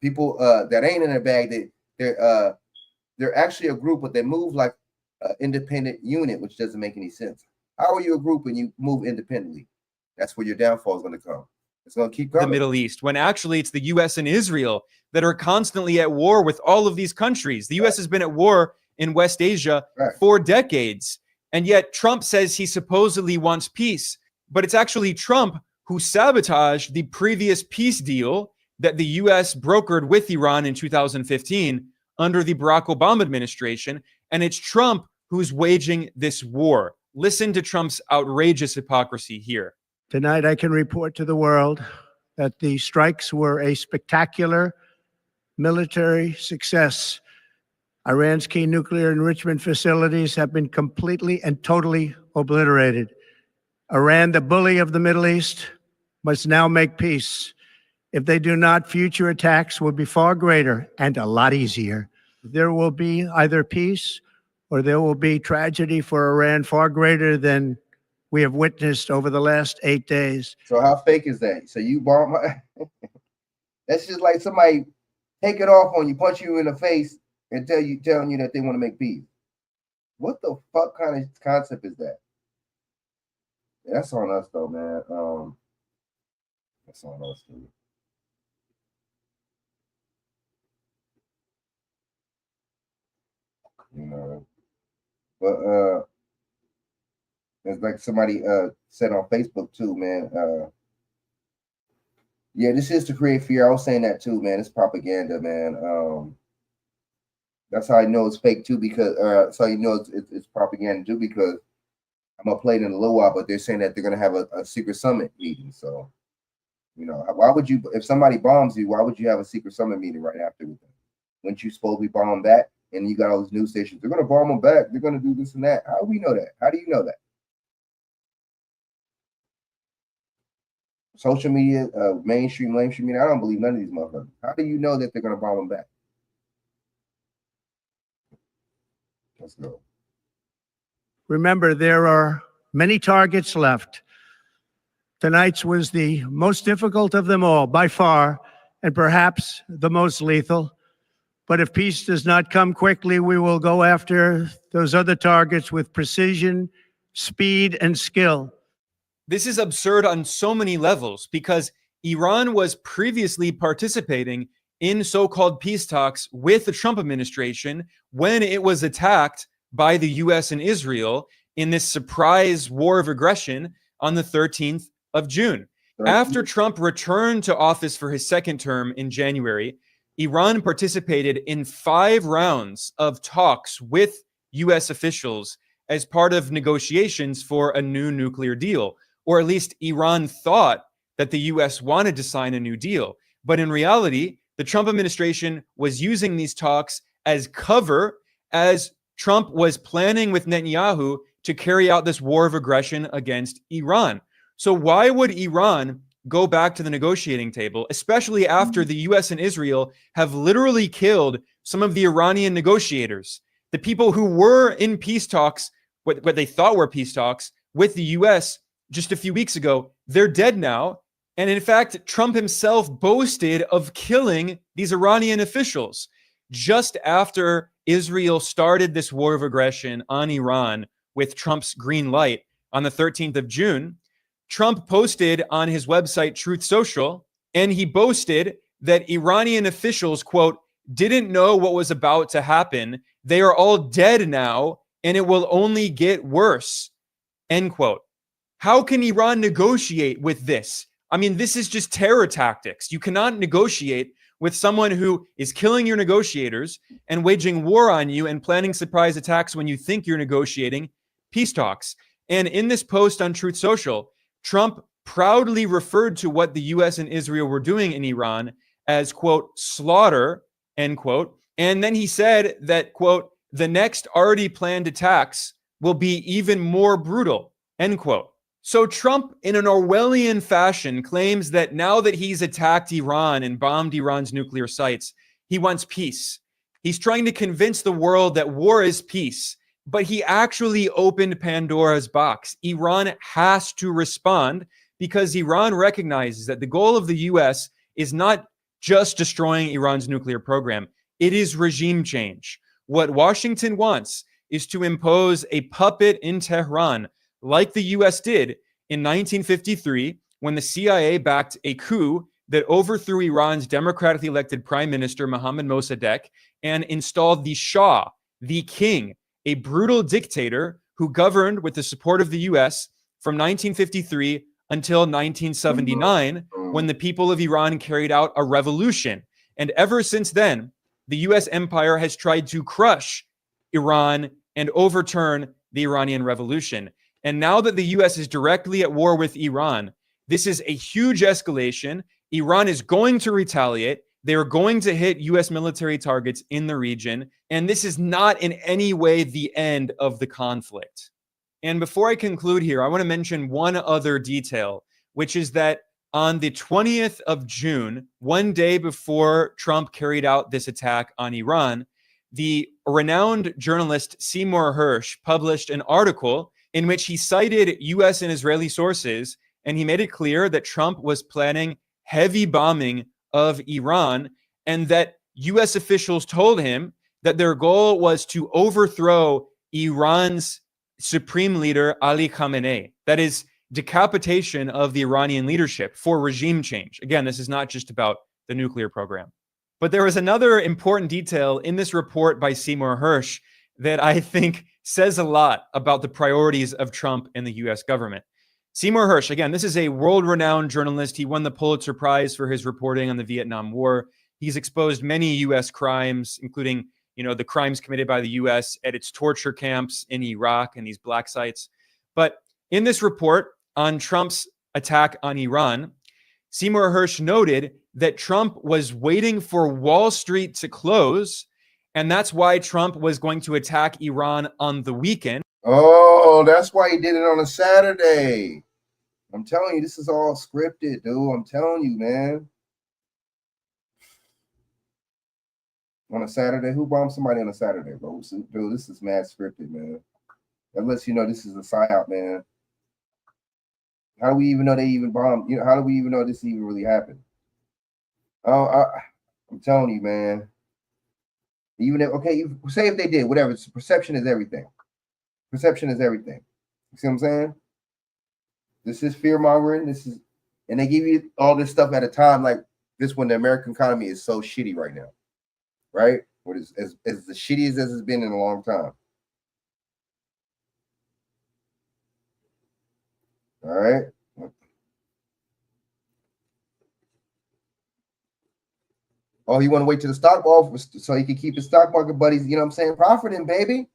People that ain't in their bag, they're actually a group, but they move like an independent unit, which doesn't make any sense. How are you a group when you move independently? That's where your downfall is going to come. It's going to keep coming. The Middle East, when actually it's the U.S. and Israel that are constantly at war with all of these countries. The U.S. has been at war in West Asia for decades, and yet Trump says he supposedly wants peace, but it's actually Trump who sabotaged the previous peace deal that the U.S. brokered with Iran in 2015 under the Barack Obama administration, and it's Trump who's waging this war. Listen to Trump's outrageous hypocrisy here. Tonight, I can report to the world that the strikes were a spectacular military success. Iran's key nuclear enrichment facilities have been completely and totally obliterated. Iran, the bully of the Middle East, must now make peace. If they do not, future attacks will be far greater and a lot easier. There will be either peace or there will be tragedy for Iran far greater than we have witnessed over the last 8 days. So how fake is that? So you bomb? That's just like somebody take it off on you, punch you in the face, and telling you that they want to make peace. What the fuck kind of concept is that? That's on us though, man. That's on us, dude. You know, but it's like somebody said on Facebook too, man. Yeah, this is to create fear. I was saying that too, man. It's propaganda, man. That's how I know it's fake too, because that's how you know it's propaganda too, because I'm gonna play it in a little while, but they're saying that they're gonna have a secret summit meeting. So, you know, why would you, if somebody bombs you, why would you have a secret summit meeting right after with them? Wouldn't you supposedly bomb them back? And you got all these news stations, they're gonna bomb them back, they're gonna do this and that. How do we know that? How do you know that? Social media, mainstream media, I don't believe none of these motherfuckers. How do you know that they're gonna bomb them back? Let's go. Remember, there are many targets left. Tonight's was the most difficult of them all, by far, and perhaps the most lethal. But if peace does not come quickly, we will go after those other targets with precision, speed, and skill. This is absurd on so many levels because Iran was previously participating in so-called peace talks with the Trump administration when it was attacked by the US and Israel in this surprise war of aggression on the 13th of June. After Trump returned to office for his second term in January, Iran participated in 5 rounds of talks with US officials as part of negotiations for a new nuclear deal. Or at least Iran thought that the US wanted to sign a new deal. But in reality, the Trump administration was using these talks as cover as Trump was planning with Netanyahu to carry out this war of aggression against Iran. So why would Iran go back to the negotiating table, especially after the US and Israel have literally killed some of the Iranian negotiators, the people who were in peace talks, what they thought were peace talks with the US just a few weeks ago? They're dead now. And in fact, Trump himself boasted of killing these Iranian officials just after Israel started this war of aggression on Iran with Trump's green light on the 13th of June. Trump posted on his website, Truth Social, and he boasted that Iranian officials, quote, didn't know what was about to happen. They are all dead now, and it will only get worse, end quote. How can Iran negotiate with this? I mean, this is just terror tactics. You cannot negotiate with someone who is killing your negotiators and waging war on you and planning surprise attacks when you think you're negotiating peace talks. And in this post on Truth Social, Trump proudly referred to what the US and Israel were doing in Iran as, quote, slaughter, end quote. And then he said that, quote, the next already planned attacks will be even more brutal, end quote. So Trump, in an Orwellian fashion, claims that now that he's attacked Iran and bombed Iran's nuclear sites, he wants peace. He's trying to convince the world that war is peace, but he actually opened Pandora's box. Iran has to respond because Iran recognizes that the goal of the US is not just destroying Iran's nuclear program. It is regime change. What Washington wants is to impose a puppet in Tehran, like the US did in 1953 when the CIA backed a coup that overthrew Iran's democratically elected prime minister, Mohammad Mossadegh, and installed the Shah, the king, a brutal dictator who governed with the support of the US from 1953 until 1979, when the people of Iran carried out a revolution. And ever since then, the US empire has tried to crush Iran and overturn the Iranian revolution. And now that the US is directly at war with Iran, this is a huge escalation. Iran is going to retaliate. They are going to hit US military targets in the region. And this is not in any way the end of the conflict. And before I conclude here, I want to mention one other detail, which is that on the 20th of June, one day before Trump carried out this attack on Iran, the renowned journalist Seymour Hersh published an article in which he cited US and Israeli sources, and he made it clear that Trump was planning heavy bombing of Iran, and that US officials told him that their goal was to overthrow Iran's supreme leader, Ali Khamenei. That is, decapitation of the Iranian leadership for regime change. Again, this is not just about the nuclear program. But there was another important detail in this report by Seymour Hersh that I think says a lot about the priorities of Trump and the US government. Seymour Hersh, again, this is a world-renowned journalist. He won the Pulitzer Prize for his reporting on the Vietnam War. He's exposed many US crimes, including, the crimes committed by the US at its torture camps in Iraq and these black sites. But in this report on Trump's attack on Iran, Seymour Hersh noted that Trump was waiting for Wall Street to close, and that's why Trump was going to attack Iran on the weekend. Oh, that's why he did it on a Saturday. I'm telling you, this is all scripted, dude. I'm telling you, man. On a Saturday? Who bombed somebody on a Saturday, bro? Dude, this is mad scripted, man. That lets you know this is a psyop, man. How do we even know they even bombed? How do we even know this even really happened? I'm telling you, man. Even if, okay, say if they did, whatever. Perception is everything. Perception is everything. You see what I'm saying? This is fear mongering. And they give you all this stuff at a time like this when the American economy is so shitty right now, right? What is as the shittiest as it's been in a long time. All right. Oh, you want to wait till the stock off so he can keep his stock market buddies, you know what I'm saying, profiting, baby.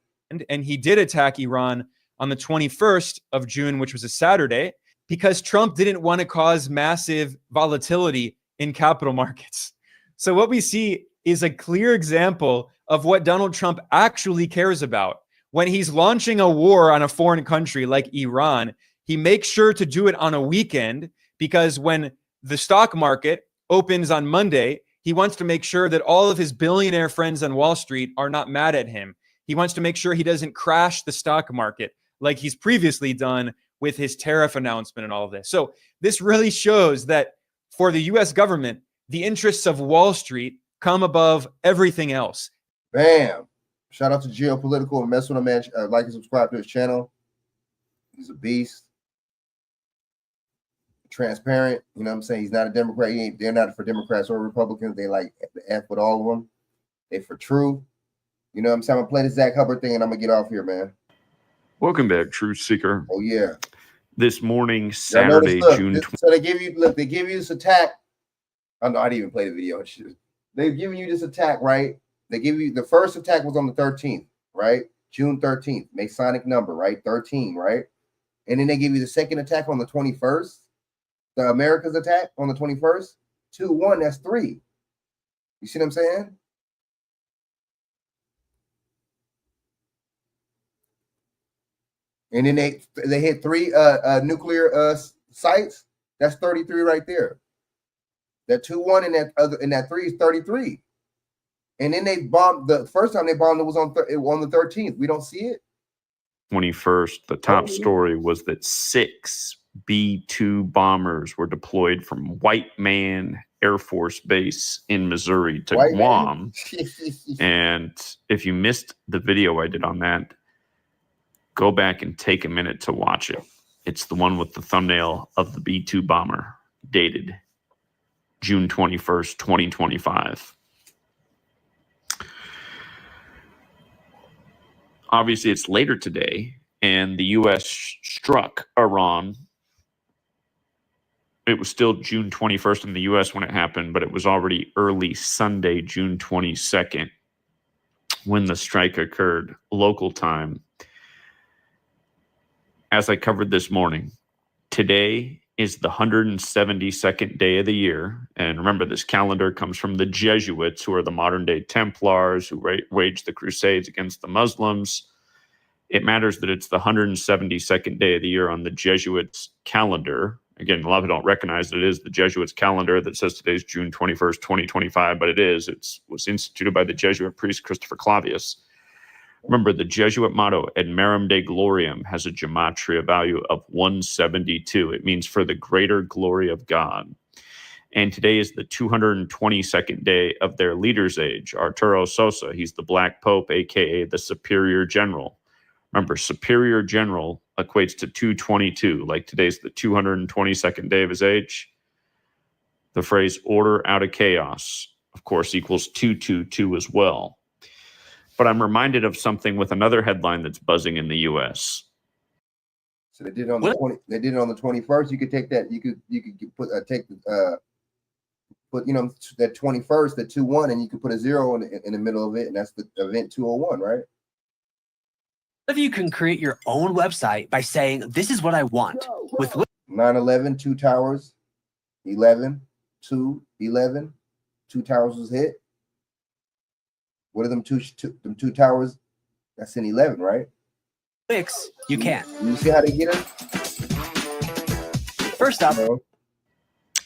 And he did attack Iran on the 21st of June, which was a Saturday, because Trump didn't want to cause massive volatility in capital markets. So what we see is a clear example of what Donald Trump actually cares about. When he's launching a war on a foreign country like Iran, he makes sure to do it on a weekend because when the stock market opens on Monday, he wants to make sure that all of his billionaire friends on Wall Street are not mad at him. He wants to make sure he doesn't crash the stock market like he's previously done with his tariff announcement and all of this. So this really shows that for the US government, the interests of Wall Street come above everything else. Bam. Shout out to Geopolitical and mess with him, man. Like and subscribe to his channel. He's a beast. Transparent. You know what I'm saying? He's not a Democrat. They're not for Democrats or Republicans. They like the F with all of them. They for truth. You know what I'm saying? I'm going to play the Zach Hubbard thing and I'm going to get off here, man. Welcome back, Truth Seeker. Oh, yeah. This morning, Saturday, June 20th. So they give you this attack. Oh, no, I didn't even play the video. They've given you this attack, right? They give you the first attack was on the 13th, right? June 13th, Masonic number, right? 13, right? And then they give you the second attack on the 21st, the America's attack on the 21st, 2-1, that's 3. You see what I'm saying? And then they hit 3 nuclear sites. That's 33 right there. That 2-1 and that 3 is 33. And then they bombed the first time they bombed it was on the 13th. We don't see it. 21st. The top story was that 6 B-2 bombers were deployed from White Man Air Force Base in Missouri to Guam. And if you missed the video I did on that, go back and take a minute to watch it. It's the one with the thumbnail of the B-2 bomber, dated June 21st, 2025. Obviously, it's later today, and the U.S. struck Iran. It was still June 21st in the U.S. when it happened, but it was already early Sunday, June 22nd, when the strike occurred, local time. As I covered this morning, today is the 172nd day of the year. And remember, this calendar comes from the Jesuits, who are the modern-day Templars who waged the Crusades against the Muslims. It matters that it's the 172nd day of the year on the Jesuits' calendar. Again, a lot of people don't recognize that it is the Jesuits' calendar that says today's June 21st, 2025, but it is. It was instituted by the Jesuit priest Christopher Clavius. Remember, the Jesuit motto, Ad Merum Dei Gloriam, has a gematria value of 172. It means for the greater glory of God. And today is the 222nd day of their leader's age, Arturo Sosa. He's the Black Pope, a.k.a. the Superior General. Remember, Superior General equates to 222, like today's the 222nd day of his age. The phrase order out of chaos, of course, equals 222 as well. But I'm reminded of something with another headline that's buzzing in the U.S. So they did it on the 20. They did it on the 21st. You could take that. You could put put that 21st, the 2-1, and you could put a 0 in the middle of it, and that's the event 201, right? If you can create your own website by saying, "This is what I want," with 9/11, 2 towers, 11, 2, 11, 2 towers was hit. What are them two towers? That's in 11, right? clicks, you can. You see how they get it? First up,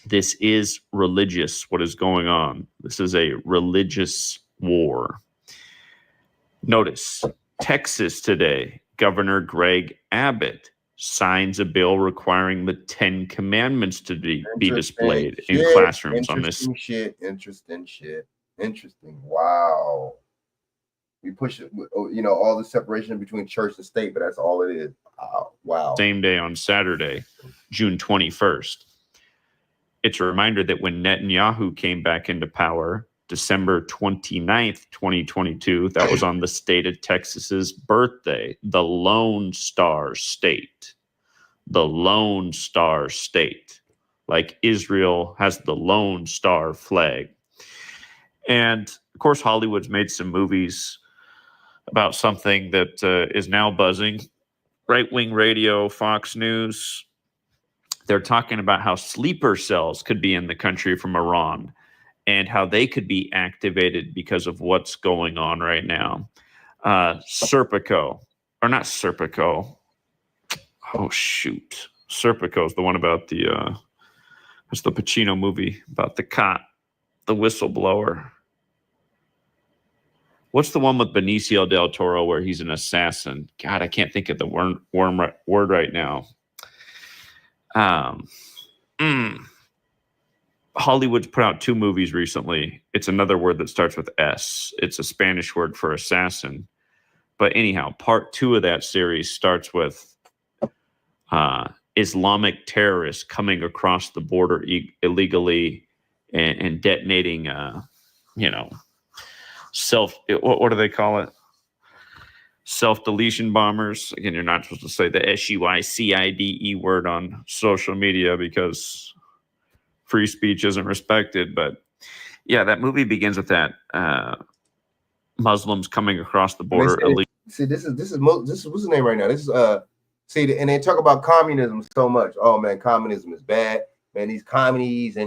This is religious, what is going on. This is a religious war. Notice, Texas today, Governor Greg Abbott signs a bill requiring the 10 Commandments to be displayed in shit. classrooms on this. Interesting shit. Wow. We push it, all the separation between church and state, but that's all it is. Wow. Same day on Saturday, June 21st. It's a reminder that when Netanyahu came back into power, December 29th, 2022, that was on the state of Texas's birthday, the Lone Star State. The Lone Star State. Like Israel has the Lone Star flag. And of course, Hollywood's made some movies about something that is now buzzing. Right-wing radio, Fox News, they're talking about how sleeper cells could be in the country from Iran and how they could be activated because of what's going on right now. Serpico, or not Serpico. Oh, shoot. Serpico is the one about it's the Pacino movie about the cop, the whistleblower. What's the one with Benicio del Toro where he's an assassin? God, I can't think of the word right now. Hollywood's put out 2 movies recently. It's another word that starts with S. It's a Spanish word for assassin. But anyhow, part 2 of that series starts with Islamic terrorists coming across the border illegally and detonating, what do they call it? Self-deletion bombers. Again, you're not supposed to say the SUICIDE word on social media because free speech isn't respected. But yeah, that movie begins with that Muslims coming across the border illegally. See, this is what's his name right now? This is and they talk about communism so much. Oh man, communism is bad. Man, these communies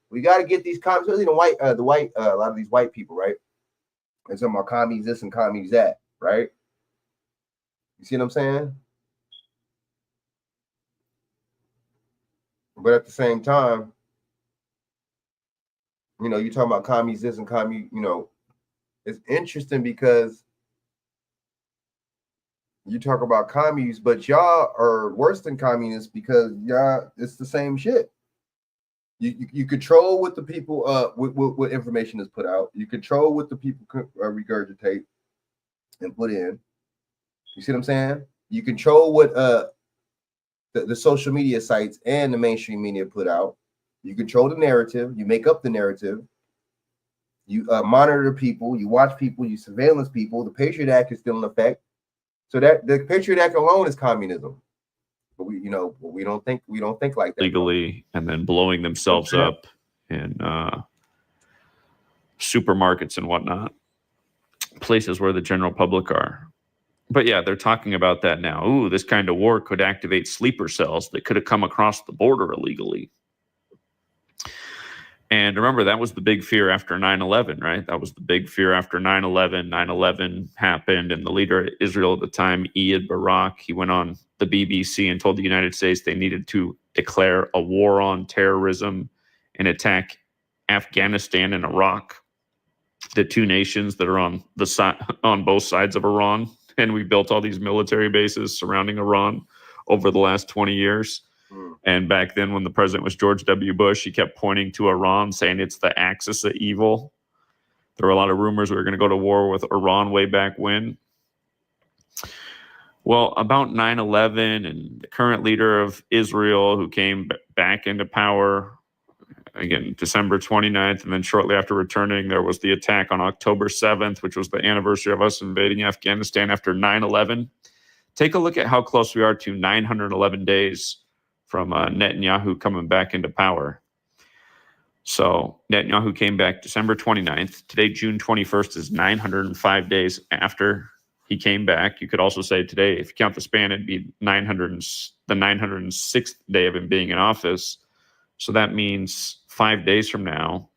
we got to get these communists. Especially a lot of these white people, right? And talking about commies this and commies that, right? You see what I'm saying? But at the same time, you talking about commies this and commie, it's interesting because you talk about commies, but y'all are worse than communists because y'all, it's the same shit. You control what the people, what information is put out. You control what the people regurgitate and put in. You see what I'm saying? You control what the social media sites and the mainstream media put out. You control the narrative. You make up the narrative. You monitor people. You watch people. You surveillance people. The Patriot Act is still in effect. So that the Patriot Act alone is communism. But we don't think like that. Legally, and then blowing themselves up in supermarkets and whatnot, places where the general public are. But yeah, they're talking about that now. Ooh, this kind of war could activate sleeper cells that could have come across the border illegally. And remember, that was the big fear after 9/11, right? That was the big fear after 9/11. 9/11 happened, and the leader of Israel at the time, Ehud Barak, he went on the BBC and told the United States they needed to declare a war on terrorism and attack Afghanistan and Iraq, the 2 nations that are on both sides of Iran. And we built all these military bases surrounding Iran over the last 20 years. And back then, when the president was George W. Bush, he kept pointing to Iran, saying it's the axis of evil. There were a lot of rumors we were going to go to war with Iran way back when. Well, about 9/11 and the current leader of Israel who came back into power, again, December 29th, and then shortly after returning, there was the attack on October 7th, which was the anniversary of us invading Afghanistan after 9/11. Take a look at how close we are to 911 days from Netanyahu coming back into power. So Netanyahu came back December 29th. Today, June 21st, is 905 days after he came back. You could also say today, if you count the span, it'd be the 906th day of him being in office. So that means 5 days from now,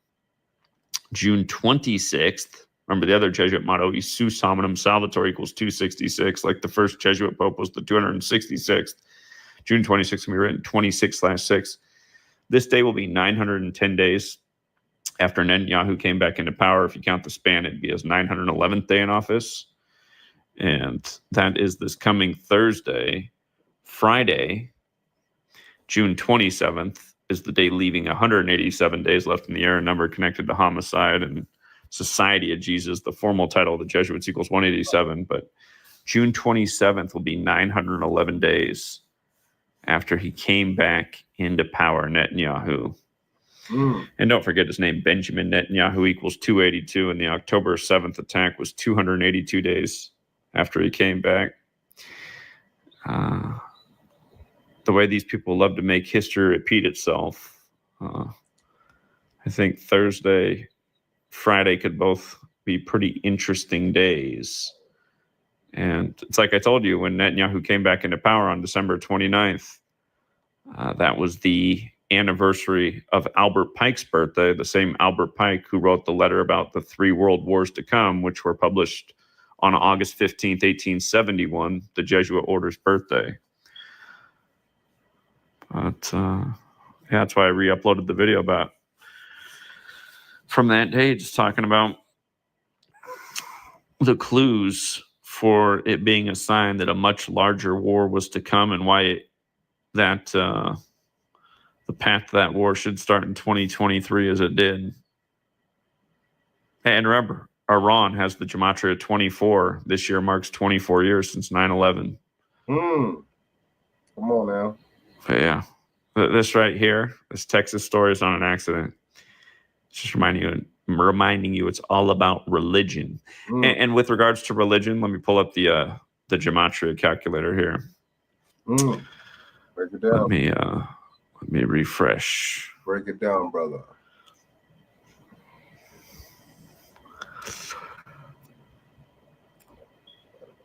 June 26th. Remember the other Jesuit motto, Isus Hominum Salvator equals 266, like the first Jesuit pope was the 266th. June 26th can be written 26/6. This day will be 910 days after Netanyahu came back into power. If you count the span, it'd be his 911th day in office. And that is this coming Thursday, Friday, June 27th, is the day leaving 187 days left in the year, a number connected to homicide and Society of Jesus. The formal title of the Jesuits equals 187, but June 27th will be 911 days after he came back into power, Netanyahu. And don't forget his name, Benjamin Netanyahu equals 282, and the October 7th attack was 282 days after he came back. The way these people love to make history repeat itself, I think Thursday, Friday could both be pretty interesting days. And it's like I told you, when Netanyahu came back into power on December 29th, that was the anniversary of Albert Pike's birthday, the same Albert Pike who wrote the letter about the 3 world wars to come, which were published on August 15th, 1871, the Jesuit order's birthday. But yeah, that's why I re-uploaded the video about from that day, just talking about the clues for it being a sign that a much larger war was to come, and why the path to that war should start in 2023 as it did. And remember, Iran has the gematria 24. This year marks 24 years since 9/11. Come on now. But yeah, this right here, this Texas story is not an accident. It's just reminding you it's all about religion. And with regards to religion, let me pull up the gematria calculator here. Break it down. Let me refresh. Break it down, brother.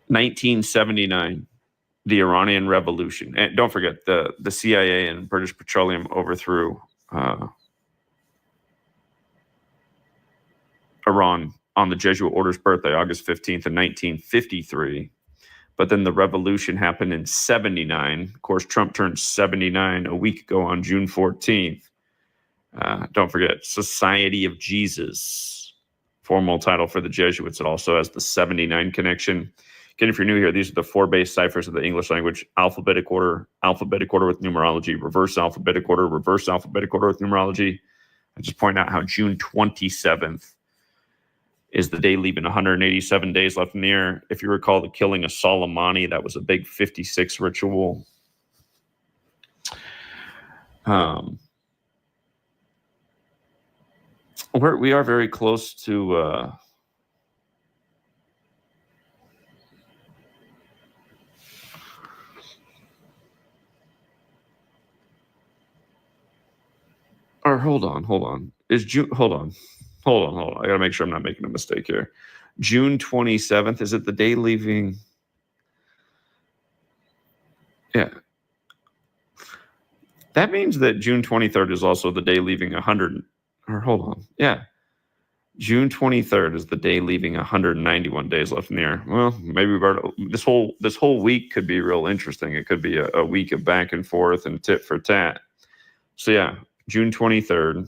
(1979), the Iranian Revolution. And don't forget, the CIA and British Petroleum overthrew Iran on the Jesuit order's birthday, August 15th in 1953. But then the revolution happened in 79. Of course, Trump turned 79 a week ago on June 14th. Don't forget, Society of Jesus, formal title for the Jesuits. It also has the 79 connection. Again, if you're new here, these are the 4 base ciphers of the English language: alphabetic order with numerology, reverse alphabetic order with numerology. I just point out how June 27th is the day leaving 187 days left in the year. If you recall the killing of Soleimani, that was a big 56 ritual. We are very close to or hold on. Is June? Hold on. I gotta make sure I'm not making a mistake here. June 27th, is it the day leaving? Yeah. That means that June 23rd is also the day leaving 100, or hold on. Yeah. June 23rd is the day leaving 191 days left in the year. Well, maybe this whole week could be real interesting. It could be a week of back and forth and tit for tat. So yeah, June 23rd.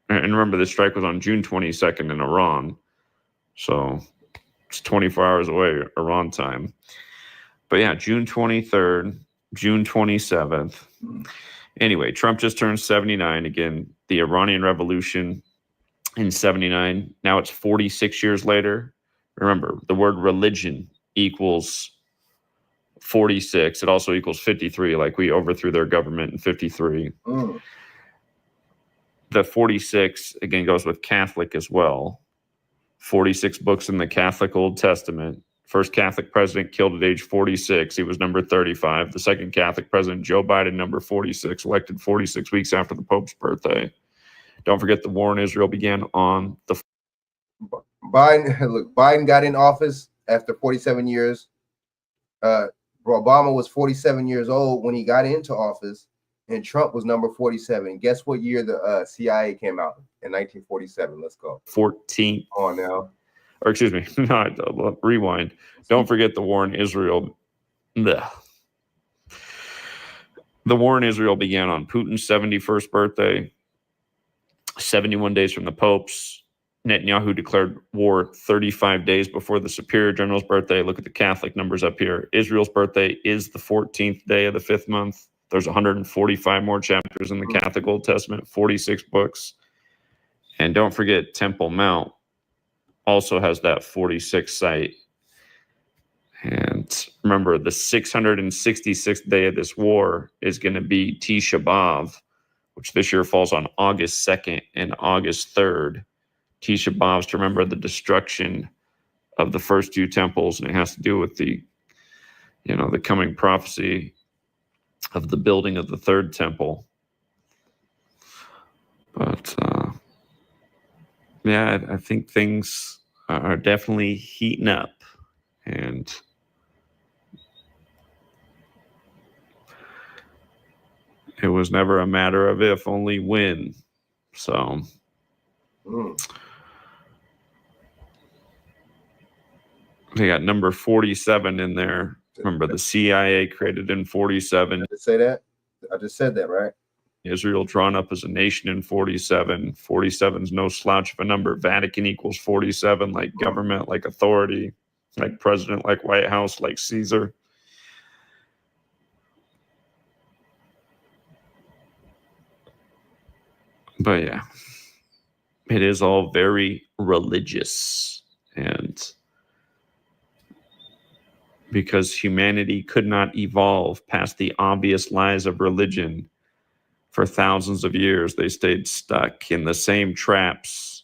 And remember, this strike was on June 22nd in Iran. So it's 24 hours away, Iran time. But yeah, June 23rd, June 27th. Anyway, Trump just turned 79. Again, the Iranian Revolution in 79. Now it's 46 years later. Remember, the word religion equals 46. It also equals 53, like we overthrew their government in 53. The 46, again, goes with Catholic as well. 46 books in the Catholic Old Testament. First Catholic president killed at age 46. He was number 35. The second Catholic president, Joe Biden, number 46, elected 46 weeks after the Pope's birthday. Don't forget the war in Israel began on the... Biden got in office after 47 years. Obama was 47 years old when he got into office, and Trump was number 47. Guess what year the CIA came out? In 1947. Let's go. 14th. On now. Or excuse me, no, rewind. Don't forget the war in Israel. Blech. The war in Israel began on Putin's 71st birthday, 71 days from the Pope's. Netanyahu declared war 35 days before the Superior General's birthday. Look at the Catholic numbers up here. Israel's birthday is the 14th day of the 5th month. There's 145 more chapters in the Catholic Old Testament, 46 books. And don't forget, Temple Mount also has that 46 site. And remember, the 666th day of this war is going to be Tisha B'Av, which this year falls on August 2nd and August 3rd. Tisha B'Av to remember the destruction of the first two temples, and it has to do with the coming prophecy of the building of the third temple. But yeah, I think things are definitely heating up, and it was never a matter of if, only when. So they got number 47 in there. Remember, the CIA created in 47. Did I say that? I just said that, right? Israel drawn up as a nation in 47. 47 is no slouch of a number. Vatican equals 47, like government, like authority, like president, like White House, like Caesar. But yeah, it is all very religious. And because humanity could not evolve past the obvious lies of religion for thousands of years, they stayed stuck in the same traps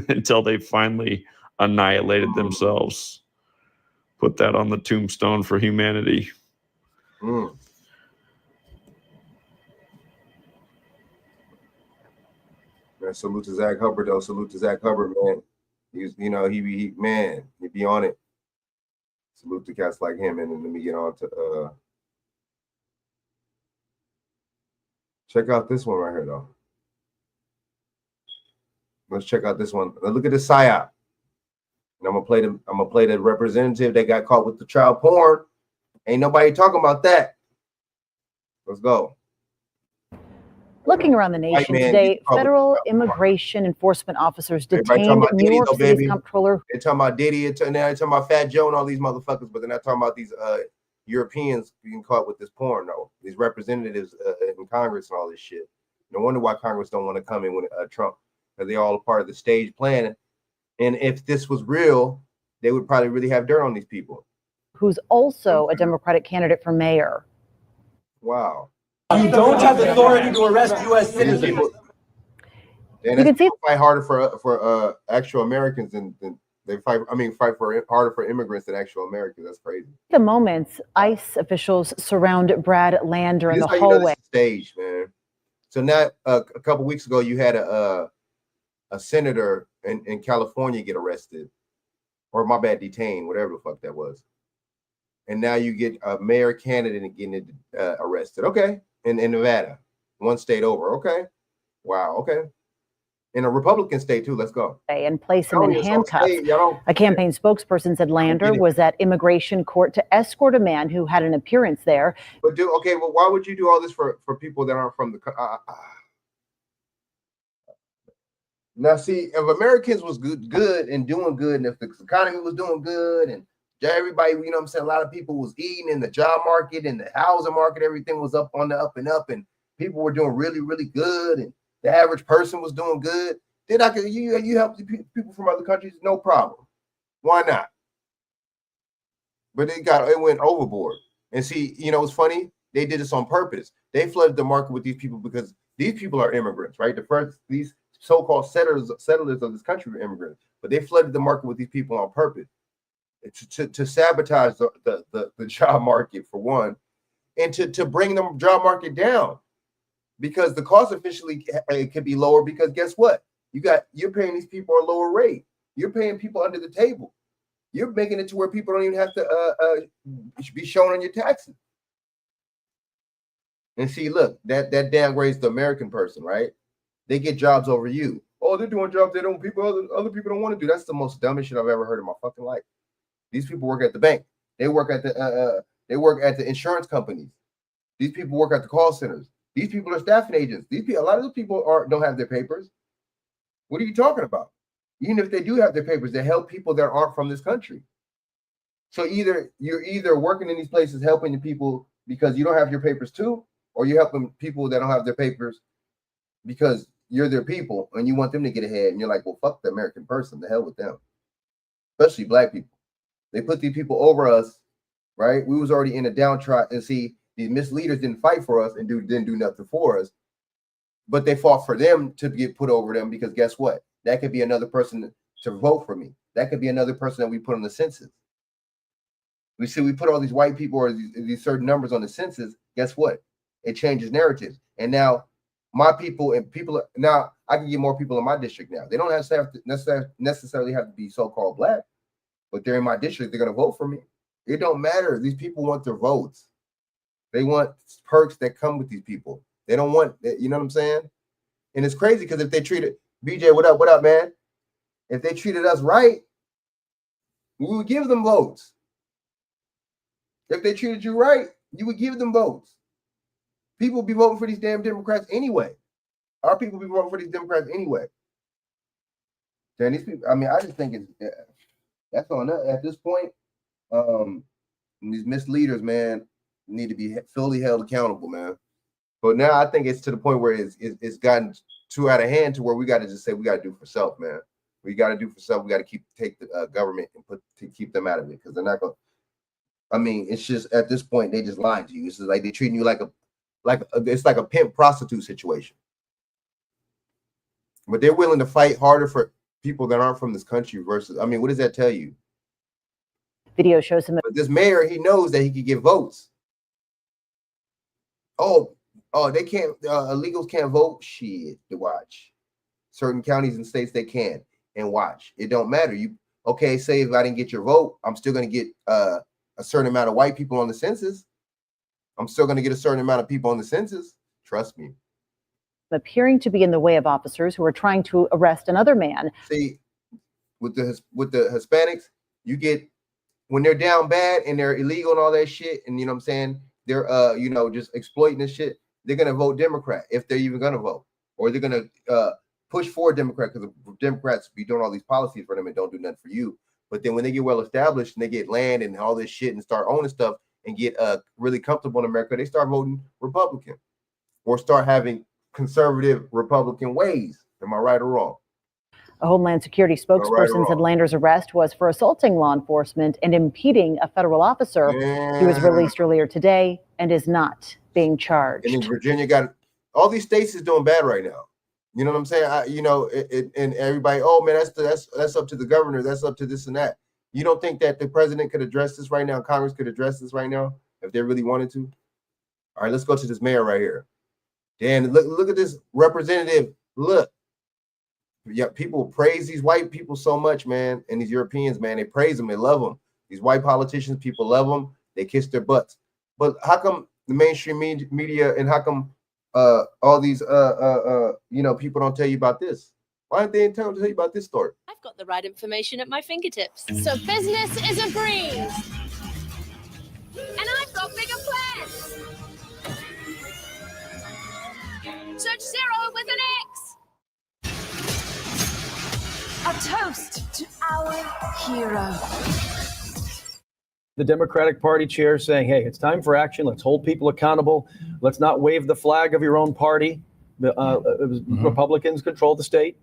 until they finally annihilated themselves. Put that on the tombstone for humanity. Man, salute to Zach Hubbard, though. Salute to Zach Hubbard, man. He's, he be on it. Salute to cats like him, and then let me get on to check out this one right here, though. Let's check out this one. Now look at the psyop. And I'm gonna play the representative that got caught with the child porn. Ain't nobody talking about that. Let's go. Looking around the nation today, federal immigration enforcement officers detained New York City's comptroller. They're talking about Diddy, and now they're talking about Fat Joe and all these motherfuckers, but they're not talking about these Europeans being caught with this porn, though. These representatives in Congress and all this shit. No wonder why Congress don't want to come in with Trump, because they're all a part of the stage plan. And if this was real, they would probably really have dirt on these people. Who's also a Democratic candidate for mayor. Wow. You don't have authority to arrest U.S. citizens. And you can see fight harder for actual Americans than they fight. I mean, harder for immigrants than actual Americans. That's crazy. The moments ICE officials surround Brad Lander in the hallway. Stage, man. So now, a couple weeks ago, you had a senator in California get arrested, or my bad, detained, whatever the fuck that was. And now you get a mayor candidate getting arrested. Okay. In Nevada, one state over. Okay. Wow. Okay. In a Republican state too. Let's go. And place him in handcuffs. A campaign spokesperson said Lander was at immigration court to escort a man who had an appearance there. But well, why would you do all this for people that aren't from the Now see, if Americans was good and doing good, and if the economy was doing good, and everybody, you know what I'm saying, a lot of people was eating in the job market and the housing market, everything was up on the up, and people were doing really, really good, and the average person was doing good, then you help the people from other countries, no problem. Why not? But it went overboard. And see, you know, it's funny, they did this on purpose. They flooded the market with these people because these people are immigrants, right? These so-called settlers of this country were immigrants, but they flooded the market with these people on purpose. To sabotage the job market, for one, and to bring the job market down, because the cost officially it could be lower, because guess what? You're paying these people a lower rate. You're paying people under the table. You're making it to where people don't even have to be shown on your taxes. And see, look, that downgrades the American person, right? They get jobs over you. Oh, they're doing jobs other people don't want to do. That's the most dumbest shit I've ever heard in my fucking life. These people work at the bank. They work at the insurance companies. These people work at the call centers. These people are staffing agents. A lot of those people don't have their papers. What are you talking about? Even if they do have their papers, they help people that aren't from this country. So you're either working in these places helping the people because you don't have your papers too, or you're helping people that don't have their papers because you're their people and you want them to get ahead. And you're like, well, fuck the American person. The hell with them. Especially black people. They put these people over us, right? We was already in a downtrodden. And see, these misleaders didn't fight for us and didn't do nothing for us. But they fought for them to get put over them because guess what? That could be another person to vote for me. That could be another person that we put on the census. We see we put all these white people or these certain numbers on the census. Guess what? It changes narratives. And now my people and people now I can get more people in my district now. They don't necessarily have to be so-called black, but they're in my district. They're going to vote for me. It don't matter. These people want their votes. They want perks that come with these people. They don't want, you know what I'm saying? And it's crazy because if they treated BJ, what up, man? If they treated us right, we would give them votes. If they treated you right, you would give them votes. People be voting for these damn Democrats anyway. Our people be voting for these Democrats anyway. Then these people, I mean, I just think that's on us at this point. These misleaders, man, need to be fully held accountable, man. But now I think it's to the point where it's gotten too out of hand to where we got to just say we got to do for self, man. We got to do for self. We got to take the government and keep them out of it because they're not going. I mean, it's just at this point they just lying to you. It's just like they're treating you it's like a pimp prostitute situation. But they're willing to fight harder for people that aren't from this country versus. I mean, what does that tell you? Video shows him. But this mayor, he knows that he could get votes. Oh, they can't. Illegals can't vote. Shit, to watch. Certain counties and states they can and watch. It don't matter. Say if I didn't get your vote, I'm still gonna get a certain amount of white people on the census. I'm still gonna get a certain amount of people on the census. Trust me. Appearing to be in the way of officers who are trying to arrest another man. See, with the Hispanics, you get when they're down bad and they're illegal and all that shit, and you know what I'm saying, they're just exploiting this shit. They're gonna vote Democrat if they're even gonna vote, or they're gonna push for a Democrat because the Democrats be doing all these policies for them and don't do nothing for you. But then when they get well established and they get land and all this shit and start owning stuff and get really comfortable in America, they start voting Republican or start having conservative Republican ways. Am I right or wrong? A Homeland Security spokesperson said Lander's arrest was for assaulting law enforcement and impeding a federal officer. He was released earlier today and is not being charged. And in Virginia, got all these states is doing bad right now. You know what I'm saying? And everybody, oh man, that's up to the governor. That's up to this and that. You don't think that the president could address this right now? Congress could address this right now if they really wanted to? All right, let's go to this mayor right here. Dan, look at this representative. Look. Yeah, people praise these white people so much, man. And these Europeans, man, they praise them. They love them. These white politicians, people love them. They kiss their butts. But how come the mainstream media and how come all these people don't tell you about this? Why aren't they tell you about this story? I've got the right information at my fingertips. So business is a breeze. And I've got bigger plans. Search zero with an X. A toast to our hero. The Democratic Party chair saying, hey, it's time for action. Let's hold people accountable. Let's not wave the flag of your own party. Republicans control the state.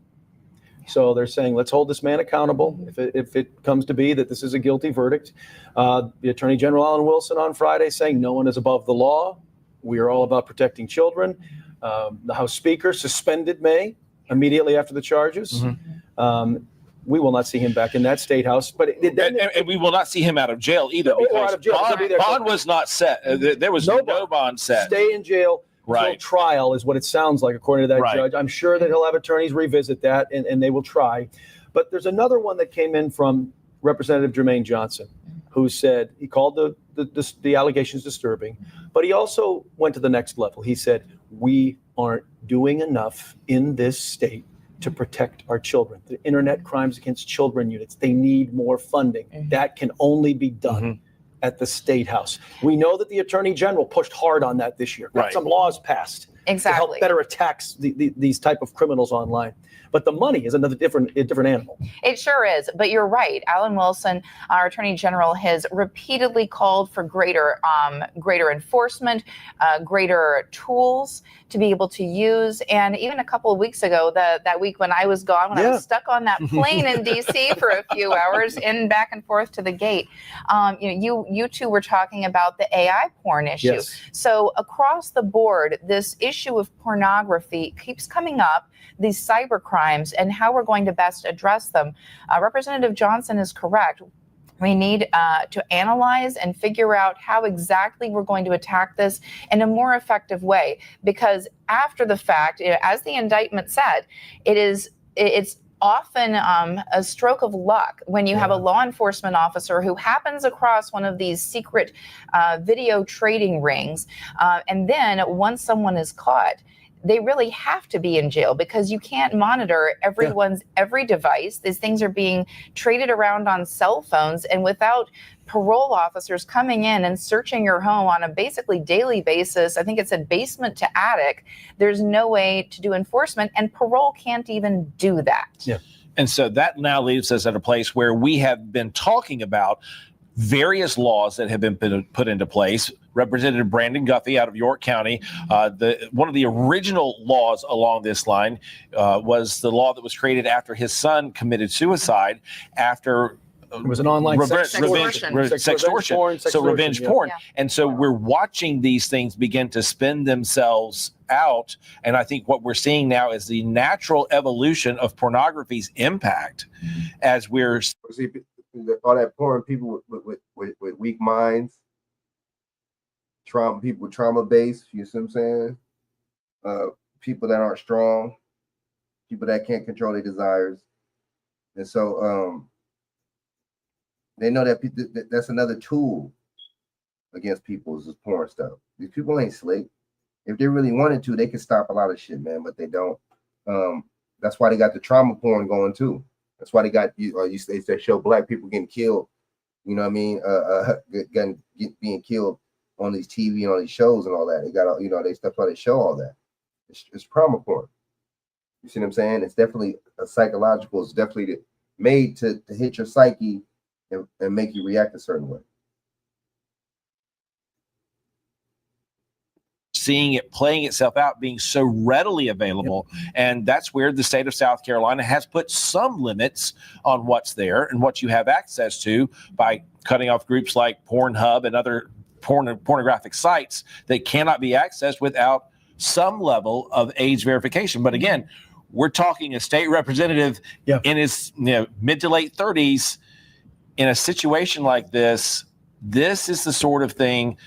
So they're saying, let's hold this man accountable if it comes to be that this is a guilty verdict. The Attorney General Alan Wilson on Friday saying no one is above the law. We are all about protecting children. The House Speaker suspended May immediately after the charges. We will not see him back in that state house, but and we will not see him out of jail either because bond was not set. There was no bond set. Stay in jail. Right. Trial is what it sounds like, according to that judge. I'm sure that he'll have attorneys revisit that, and they will try. But there's another one that came in from Representative Jermaine Johnson, who said he called the allegations disturbing, but he also went to the next level. He said, we aren't doing enough in this state to protect our children. The Internet Crimes Against Children units, they need more funding. That can only be done at the State House. We know that the Attorney General pushed hard on that this year. Got some laws passed to help better attack these type of criminals online. But the money is a different animal. It sure is. But you're right. Alan Wilson, our Attorney General, has repeatedly called for greater enforcement, greater tools to be able to use. And even a couple of weeks ago, that week when I was gone, when I was stuck on that plane in D.C. for a few hours, in back and forth to the gate, you two were talking about the AI porn issue. Yes. So across the board, this issue of pornography keeps coming up, these cyber crimes, and how we're going to best address them. Representative Johnson is correct. We need to analyze and figure out how exactly we're going to attack this in a more effective way. Because after the fact, as the indictment said, it's often a stroke of luck when you have a law enforcement officer who happens across one of these secret video trading rings. And then once someone is caught, they really have to be in jail because you can't monitor everyone's every device. These things are being traded around on cell phones, and without parole officers coming in and searching your home on a basically daily basis, I think it said basement to attic, there's no way to do enforcement, and parole can't even do that. Yeah. And so that now leaves us at a place where we have been talking about various laws that have been put into place. Representative Brandon Guthrie out of York County, one of the original laws along this line was the law that was created after his son committed suicide after it was an online revenge porn. Yeah. And so we're watching these things begin to spin themselves out. And I think what we're seeing now is the natural evolution of pornography's impact as we're all that porn, people with weak minds, people with trauma base, you see what I'm saying? People that aren't strong, people that can't control their desires. And so they know that that's another tool against people is this porn stuff. These people ain't slick. If they really wanted to, they could stop a lot of shit, man, but they don't. That's why they got the trauma porn going too. That's why they got they show black people getting killed, you know what I mean? Being killed on these TV and on these shows and all that. They got, that's why they show all that. It's trauma porn. You see what I'm saying? It's definitely a psychological. It's definitely made to hit your psyche and make you react a certain way. Seeing it playing itself out, being so readily available. Yep. And that's where the state of South Carolina has put some limits on what's there and what you have access to by cutting off groups like Pornhub and other pornographic sites that cannot be accessed without some level of age verification. But again, we're talking a state representative in his mid to late 30s in a situation like this. This is the sort of thing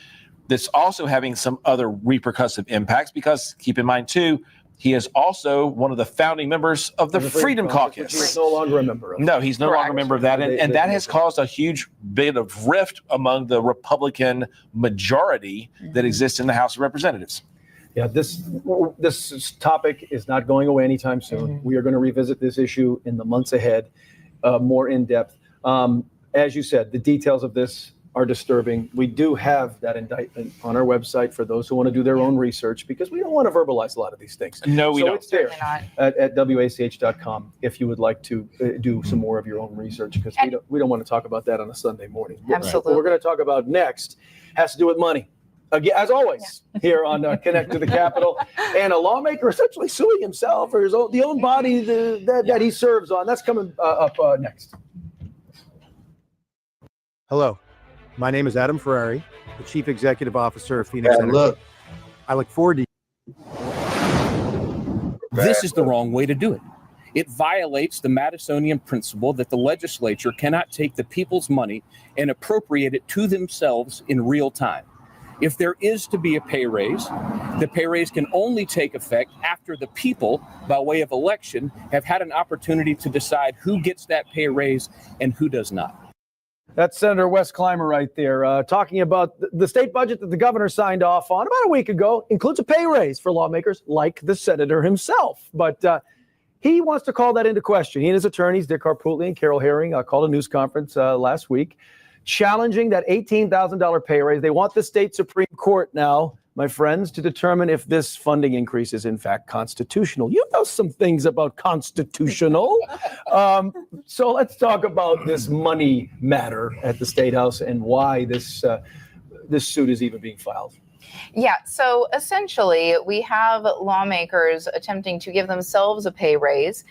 that's also having some other repercussive impacts because keep in mind too, he is also one of the founding members of the Freedom Caucus. He's no longer a member of. No, he's no longer a member of that. And that has caused a huge bit of rift among the Republican majority that exists in the House of Representatives. Yeah, this topic is not going away anytime soon. We are going to revisit this issue in the months ahead, more in depth. As you said, the details of this are disturbing. We do have that indictment on our website for those who want to do their own research because we don't want to verbalize a lot of these things. No, we don't. It's there at wach.com if you would like to do some more of your own research because we don't want to talk about that on a Sunday morning. Absolutely. What we're going to talk about next has to do with money. Again, as always, here on Connect to the Capitol, and a lawmaker essentially suing himself or the own body that he serves on. That's coming up next. Hello. My name is Adam Ferrari, the Chief Executive Officer of Phoenix Energy. Look. I look forward to This is the wrong way to do it. It violates the Madisonian principle that the legislature cannot take the people's money and appropriate it to themselves in real time. If there is to be a pay raise, the pay raise can only take effect after the people, by way of election, have had an opportunity to decide who gets that pay raise and who does not. That's Senator Wes Clymer right there, talking about the state budget that the governor signed off on about a week ago, includes a pay raise for lawmakers like the senator himself. But he wants to call that into question. He and his attorneys, Dick Harpootlian and Carol Herring, called a news conference last week, challenging that $18,000 pay raise. They want the state Supreme Court now, my friends, to determine if this funding increase is in fact constitutional. You know some things about constitutional. So let's talk about this money matter at the State House and why this suit is even being filed. Yeah, so essentially, we have lawmakers attempting to give themselves a pay raise,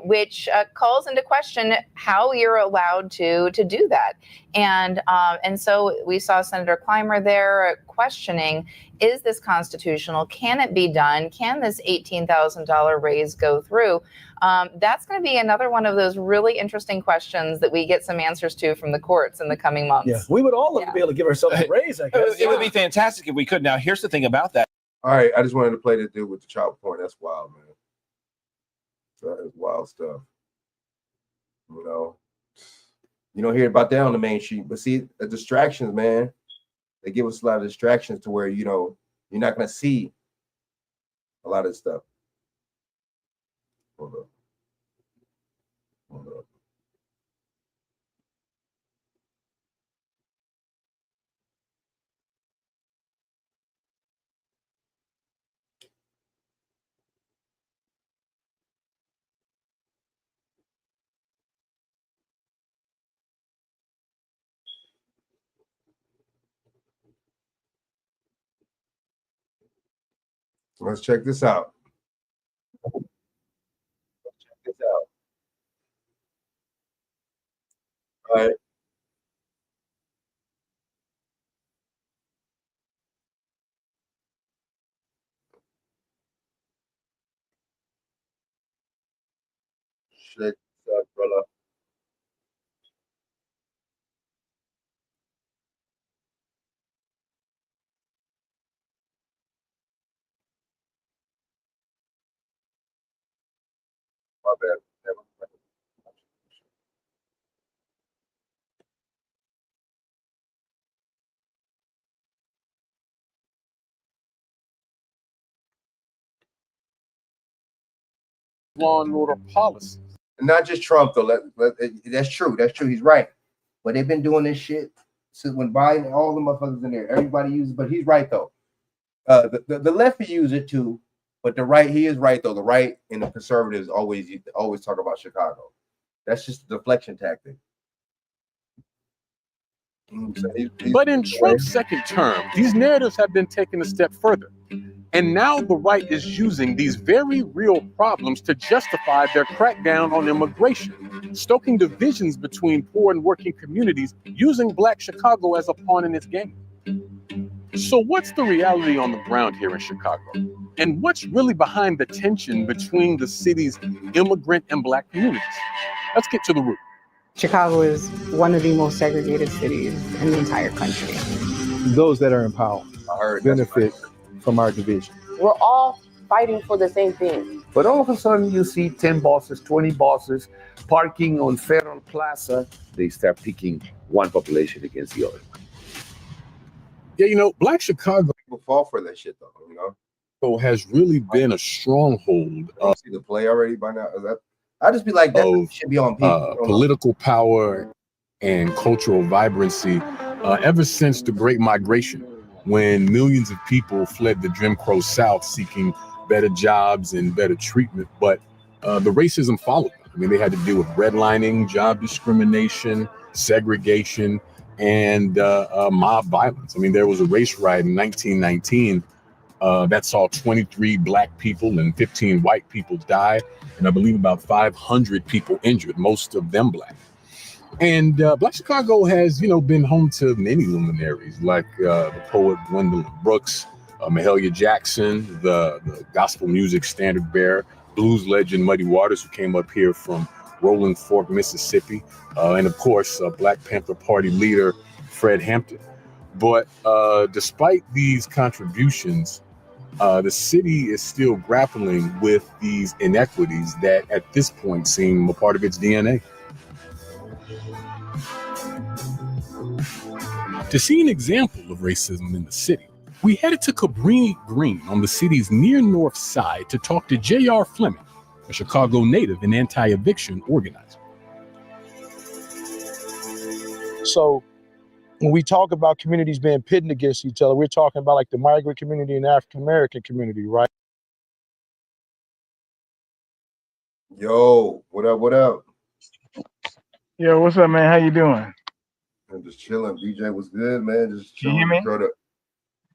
which calls into question how you're allowed to do that. And so we saw Senator Clymer there questioning, is this constitutional? Can it be done? Can this $18,000 raise go through? That's going to be another one of those really interesting questions that we get some answers to from the courts in the coming months. Yeah, we would all love to be able to give ourselves a raise, I guess. It would be fantastic if we could. Now, here's the thing about that. All right, I just wanted to play the dude with the child porn. That's wild, man. That is wild stuff. You don't hear about that on the main sheet, but see, the distractions, man. They give us a lot of distractions to where, you're not going to see a lot of stuff. Hold up. Let's check this out. All right. Check this out, brother. My bad. Law and order policies. Not just Trump, though. That's true. That's true. He's right. But they've been doing this shit since when Biden, all the motherfuckers in there, everybody uses. But he's right though. The left use it too, but the right, he is right though. The right and the conservatives always talk about Chicago. That's just a deflection tactic. But in Trump's second term, these narratives have been taken a step further. And now the right is using these very real problems to justify their crackdown on immigration, stoking divisions between poor and working communities, using Black Chicago as a pawn in its game. So what's the reality on the ground here in Chicago? And what's really behind the tension between the city's immigrant and Black communities? Let's get to the root. Chicago is one of the most segregated cities in the entire country. Those that are in power benefit from our division. We're all fighting for the same thing. But all of a sudden you see 10 bosses, 20 bosses parking on Federal Plaza. They start picking one population against the other. Yeah, Black Chicago People fall for that shit though, has really been a stronghold of see the play already by now. I just be like, that should be on people. Political power and cultural vibrancy ever since the Great Migration, when millions of people fled the Jim Crow South seeking better jobs and better treatment. But the racism followed them. I mean, they had to deal with redlining, job discrimination, segregation, and mob violence. I mean, there was a race riot in 1919 that saw 23 Black people and 15 white people die, and I believe about 500 people injured, most of them Black. And Black Chicago has, been home to many luminaries like the poet Gwendolyn Brooks, Mahalia Jackson, the gospel music standard bearer, blues legend Muddy Waters, who came up here from Rolling Fork, Mississippi, and of course, Black Panther Party leader Fred Hampton. But despite these contributions, the city is still grappling with these inequities that at this point seem a part of its DNA. To see an example of racism in the city, we headed to Cabrini Green on the city's near north side to talk to J.R. Fleming, a Chicago native and anti-eviction organizer. So when we talk about communities being pitted against each other, we're talking about like the migrant community and the African American community, right? Yo, what up? What up? Yo, what's up, man? How you doing? I'm just chilling. BJ was good, man. Just Can you chilling. hear me? Brother.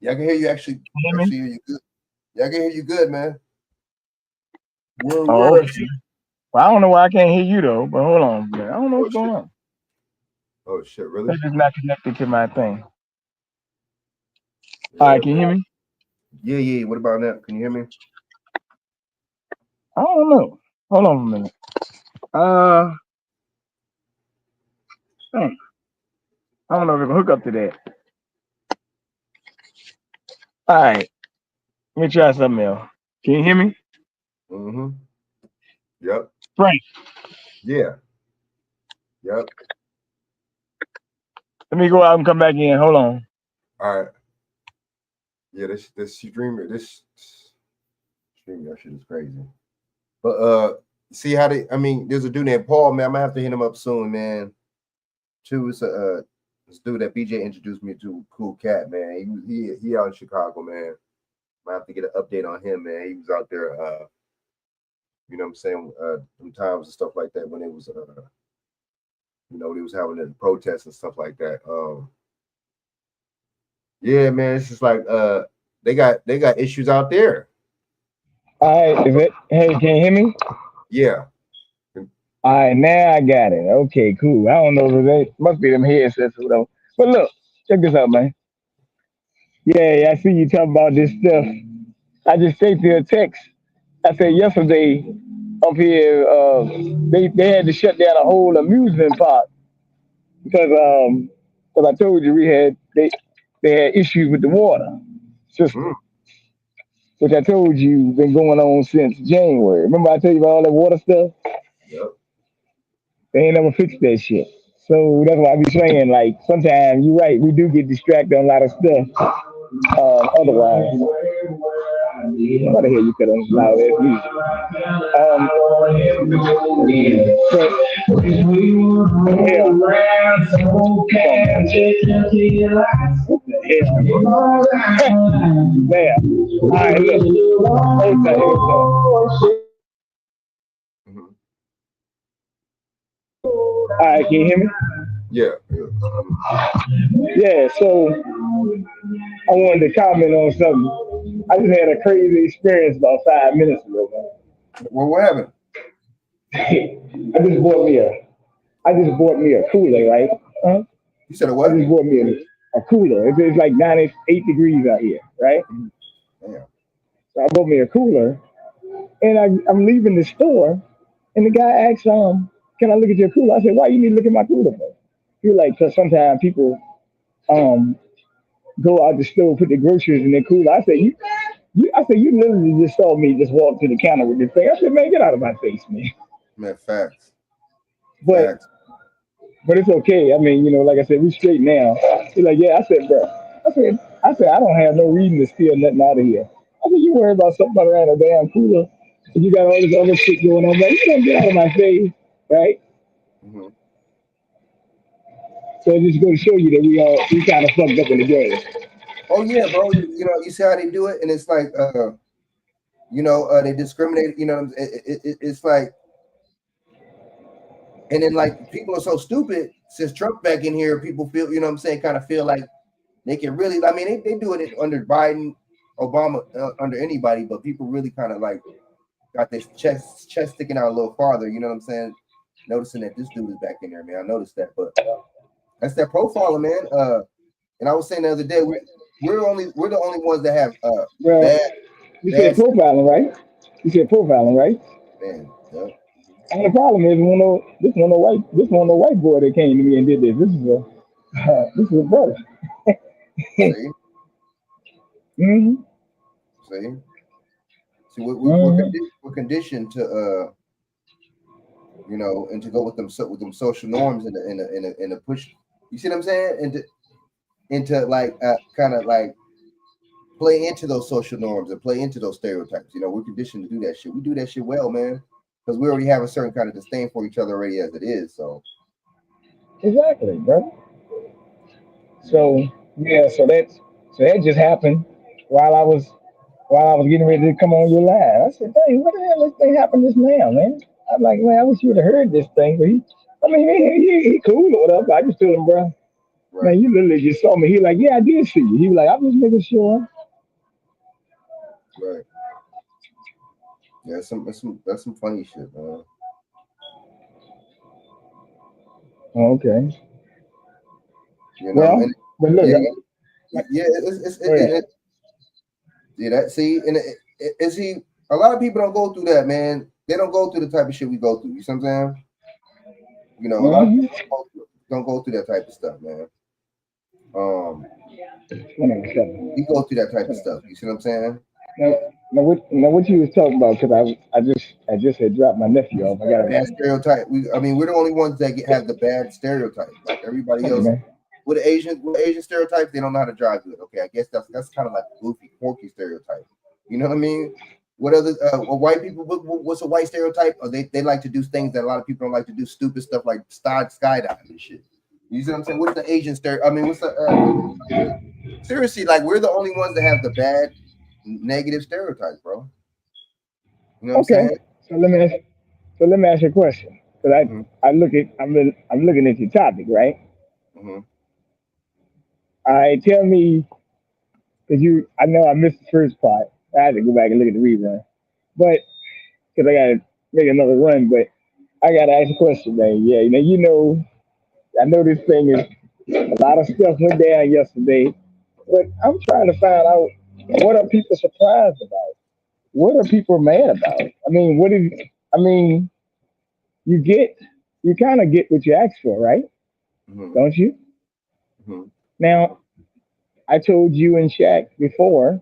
Yeah, I can hear you. Actually, hear you good. Yeah, I can hear you good, man. Oh, okay. Well, I don't know why I can't hear you though, but hold on, man. I don't know what's going on. Oh shit, really? It's just not connected to my thing. All right, can you hear me? Yeah. What about now? Can you hear me? I don't know. Hold on a minute. Dang. I don't know if I can hook up to that. All right. Let me try something else. Can you hear me? Mm-hmm. Yep. Frank. Yeah. Yep. Let me go out and come back in. Hold on. All right. Yeah, this streamer that shit is crazy. But see how there's a dude named Paul, man. I'm gonna have to hit him up soon, man. Two is this dude that BJ introduced me to, cool cat, man. He out in Chicago, man. I have to get an update on him, man. He was out there, you know what I'm saying, sometimes and stuff like that when it was they was having the protests and stuff like that. Yeah, man, it's just like they got issues out there. All right, hey, can you hear me? Yeah. All right, now I got it. Okay, cool. I don't know if it must be them headsets or whatever. But look, check this out, man. Yeah, I see you talking about this stuff. I just sent you a text. I said yesterday up here, they had to shut down a whole amusement park because I told you they had issues with the water system, which I told you been going on since January. Remember I told you about all that water stuff? Yep. They ain't never fixed that shit. So that's why I be saying, like, sometimes you're right, we do get distracted on a lot of stuff. Otherwise, why the hell you could have allowed that music? What the hell? Man, all right, look. All right, can you hear me? Yeah. Yeah, so I wanted to comment on something. I just had a crazy experience about 5 minutes ago, man. Well, what happened? I just bought me a cooler, right? You said a what? I just bought me a cooler. It's like 98 degrees out here, right? Yeah. So I bought me a cooler, and I'm leaving the store, and the guy asks, can I look at your cooler? I said, why you need to look at my cooler for? He was like, because sometimes people go out the store, put the groceries in their cooler. I said, you literally just saw me just walk to the counter with this thing. I said, man, get out of my face, man. Man, facts. But it's okay. I mean, like I said, we straight now. He's like, yeah. I said, bro. I said, I don't have no reason to steal nothing out of here. I said, you worry about something around a damn cooler, and you got all this other shit going on, man. You don't get out of my face, right? Mm-hmm. So it just goes to show you that we kind of fucked up in the game. Oh yeah, bro. You see how they do it, and it's like they discriminate. It's like, and then like people are so stupid. Since Trump back in here, people feel, kind of feel like they can really. I mean, they do it under Biden, Obama, under anybody, but people really kind of like got their chest sticking out a little farther. You know what I'm saying? Noticing that this dude is back in there, man. I noticed that, but that's that profiling, man. And I was saying the other day, we're the only ones that have bad. You said profiling, right? Man, yeah. And the problem is, this one no white boy that came to me and did this. This is a brother. See? Mm-hmm. See, we're conditioned to and to go with them social norms and a push. You see what I'm saying? And to like kind of like play into those social norms and play into those stereotypes. We're conditioned to do that shit. We do that shit well, man, because we already have a certain kind of disdain for each other already as it is. So exactly, bro. So yeah, so that just happened while I was getting ready to come on your live. I said, "Dang, what the hell this thing happened just now, man?" I'm like, "Man, I wish you would have heard this thing." But I mean, he cool or whatever. I just told him, bro, man, you literally just saw me. He like, "Yeah, I did see you." He was like, "I'm just making sure." Right. Yeah, that's some funny shit, man. Okay. You know, Well, and but look, yeah, yeah, go ahead. yeah, that see, and see, a lot of people don't go through that, man. They don't go through the type of shit we go through. You see what I'm saying? You know, a lot of Mhm. people don't go through that type of stuff, man. We go through that type of stuff. You see what I'm saying? Now what you was talking about? Because I just had dropped my nephew off. I got to Bad run. stereotype. I mean, we're the only ones that have the bad stereotype. Like everybody else, Man. with Asian stereotypes, they don't know how to drive good. Okay, I guess that's kind of like a goofy, quirky stereotype. You know what I mean? What other white people? What's a white stereotype? Or they like to do things that a lot of people don't like to do. Stupid stuff like skydiving and shit. You see what I'm saying? What's the Asian stereotype? I mean, what's the seriously? Like we're the only ones that have the bad, negative stereotypes, bro. You know what I'm Okay. saying? So let me ask you a question. Because Mm-hmm. I'm looking at your topic, right? Mm-hmm. All right, tell me, because I know I missed the first part. I had to go back and look at the rerun, but because I got to make another run. But I got to ask a question, man. Yeah, I know this thing is a lot of stuff went down yesterday, but I'm trying to find out what are people surprised about? What are people mad about? I mean, I mean, you get, you kind of get what you ask for, right? Mm-hmm. Don't you? Mm-hmm. Now, I told you and Shaq before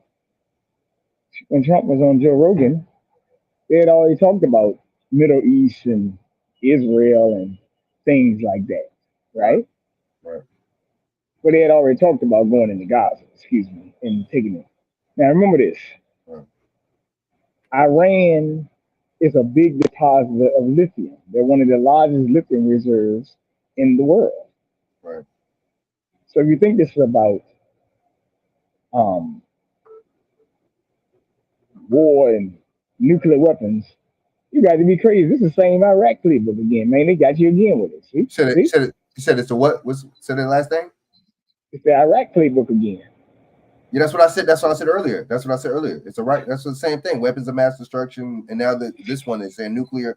when Trump was on Joe Rogan, they had already talked about Middle East and Israel and things like that, right? Right. But they had already talked about going into Gaza, excuse me, and taking it. Now remember this: Right. Iran is a big depositor of lithium. They're one of the largest lithium reserves in the world. Right. So if you think this is about um, war and nuclear weapons, you got to be crazy. This is the same Iraq playbook again, man. They got you again with it. See? You See? said it's the what? Said the last thing? It's the Iraq playbook again. Yeah, that's what I said. That's what I said earlier. That's what I said earlier. It's a right. That's the same thing. Weapons of mass destruction, and now this one is saying nuclear.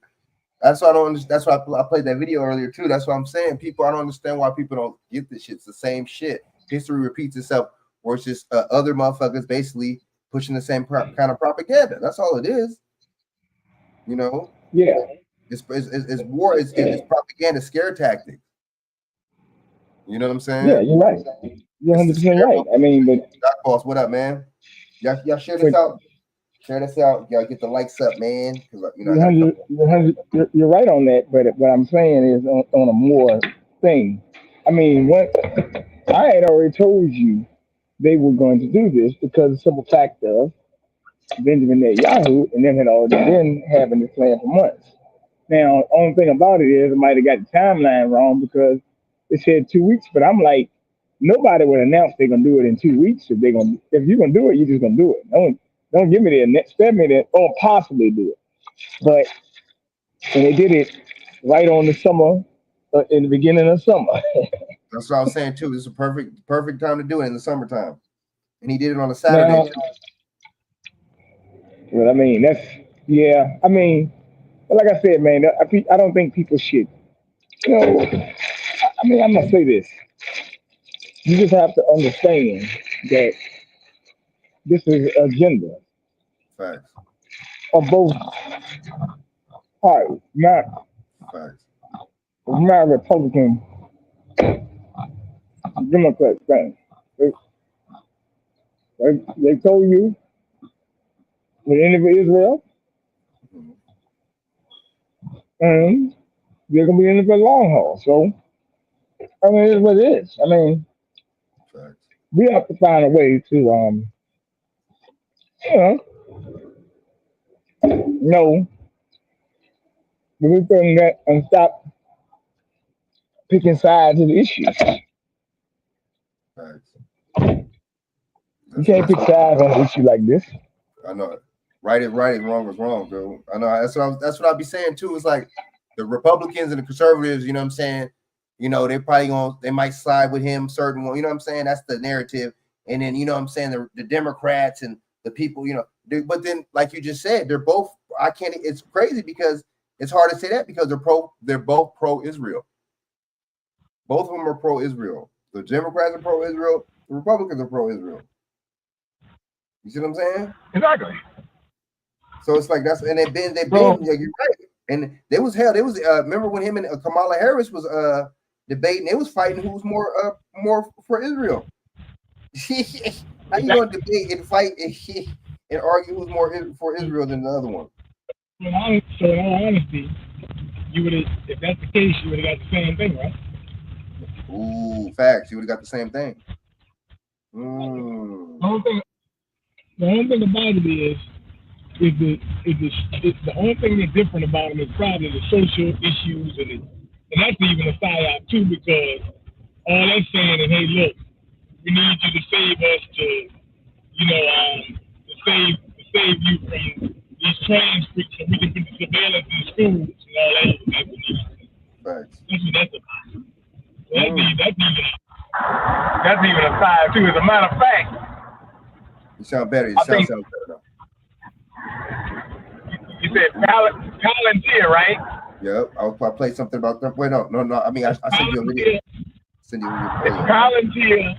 That's why I don't understand. That's why I played that video earlier too. That's what I'm saying. People, I don't understand why people don't get this shit. It's the same shit. History repeats itself, where it's just other motherfuckers basically pushing the same kind of propaganda. That's all it is. You know. Yeah. It's war. It's propaganda, scare tactics. You know what I'm Yeah, saying? you're right. You're It's to 100% scare right. I mean, but Doc Boss, what up, man? Y'all share this out. Share this out. Y'all get the likes up, man. Because I got a couple. you're right on that. But what I'm saying is on a more thing. I mean, what I had already told you they were going to do this because the simple fact of Benjamin Netanyahu and them had already been having this plan for months. Now, only thing about it is I might have got the timeline wrong because it said 2 weeks, but I'm like, nobody would announce they're gonna do it in 2 weeks. If you're gonna do it, you're just gonna do it. Don't give me the next step me that or possibly do it. But and they did it right on the summer, in the beginning of summer. That's what I was saying too. It's a perfect time to do it in the summertime. And he did it on a Saturday. Now, well, I mean, yeah. I mean, but like I said, man, I don't think people should. I mean, I'm gonna say this. You just have to understand that this is agenda Facts. of both parties, Facts. not Republican, Democrat thing. They told you the end of Israel, and they're gonna be in it for the long haul. So I mean, it's what it is. I mean, Facts. we have to find a way to you know everything that and stop picking sides of the issues. You can't pick sides on an issue like this. I know it. Right is right and wrong is wrong, dude. I know that's what I'll be saying too. It's like the Republicans and the conservatives, you know what I'm saying? You know, they might side with him certain one, you know what I'm saying? That's the narrative. And then, you know what I'm saying, the Democrats and the people, you know, but then like you just said, they're both, it's crazy because it's hard to say that because they're both pro-Israel. Both of them are pro-Israel. The Democrats are pro-Israel, the Republicans are pro-Israel. You see what I'm saying? Exactly. So it's like and they've been, yeah, you're right. And remember when him and Kamala Harris was debating, they was fighting who was more for Israel. How you gonna debate and fight and argue who's more for Israel than the other one? So in all honesty, you would have, if that's the case, you would have got the same thing, right? Ooh, facts. You would have got the same thing. The only thing about it is the only thing that's different about them is probably the social issues and that's even a psyop too, because all they're saying is, hey, look, we need you to save us to save you from these trans freaks, so we can put the surveillance in schools and all that. Facts. That's what that's about. That's even a side too. As a matter of fact, you sound better. You sound better now. You said Palantir, right? Yep. I'll play something about them. Wait, no. I mean, I sent you a video. It's Palantir.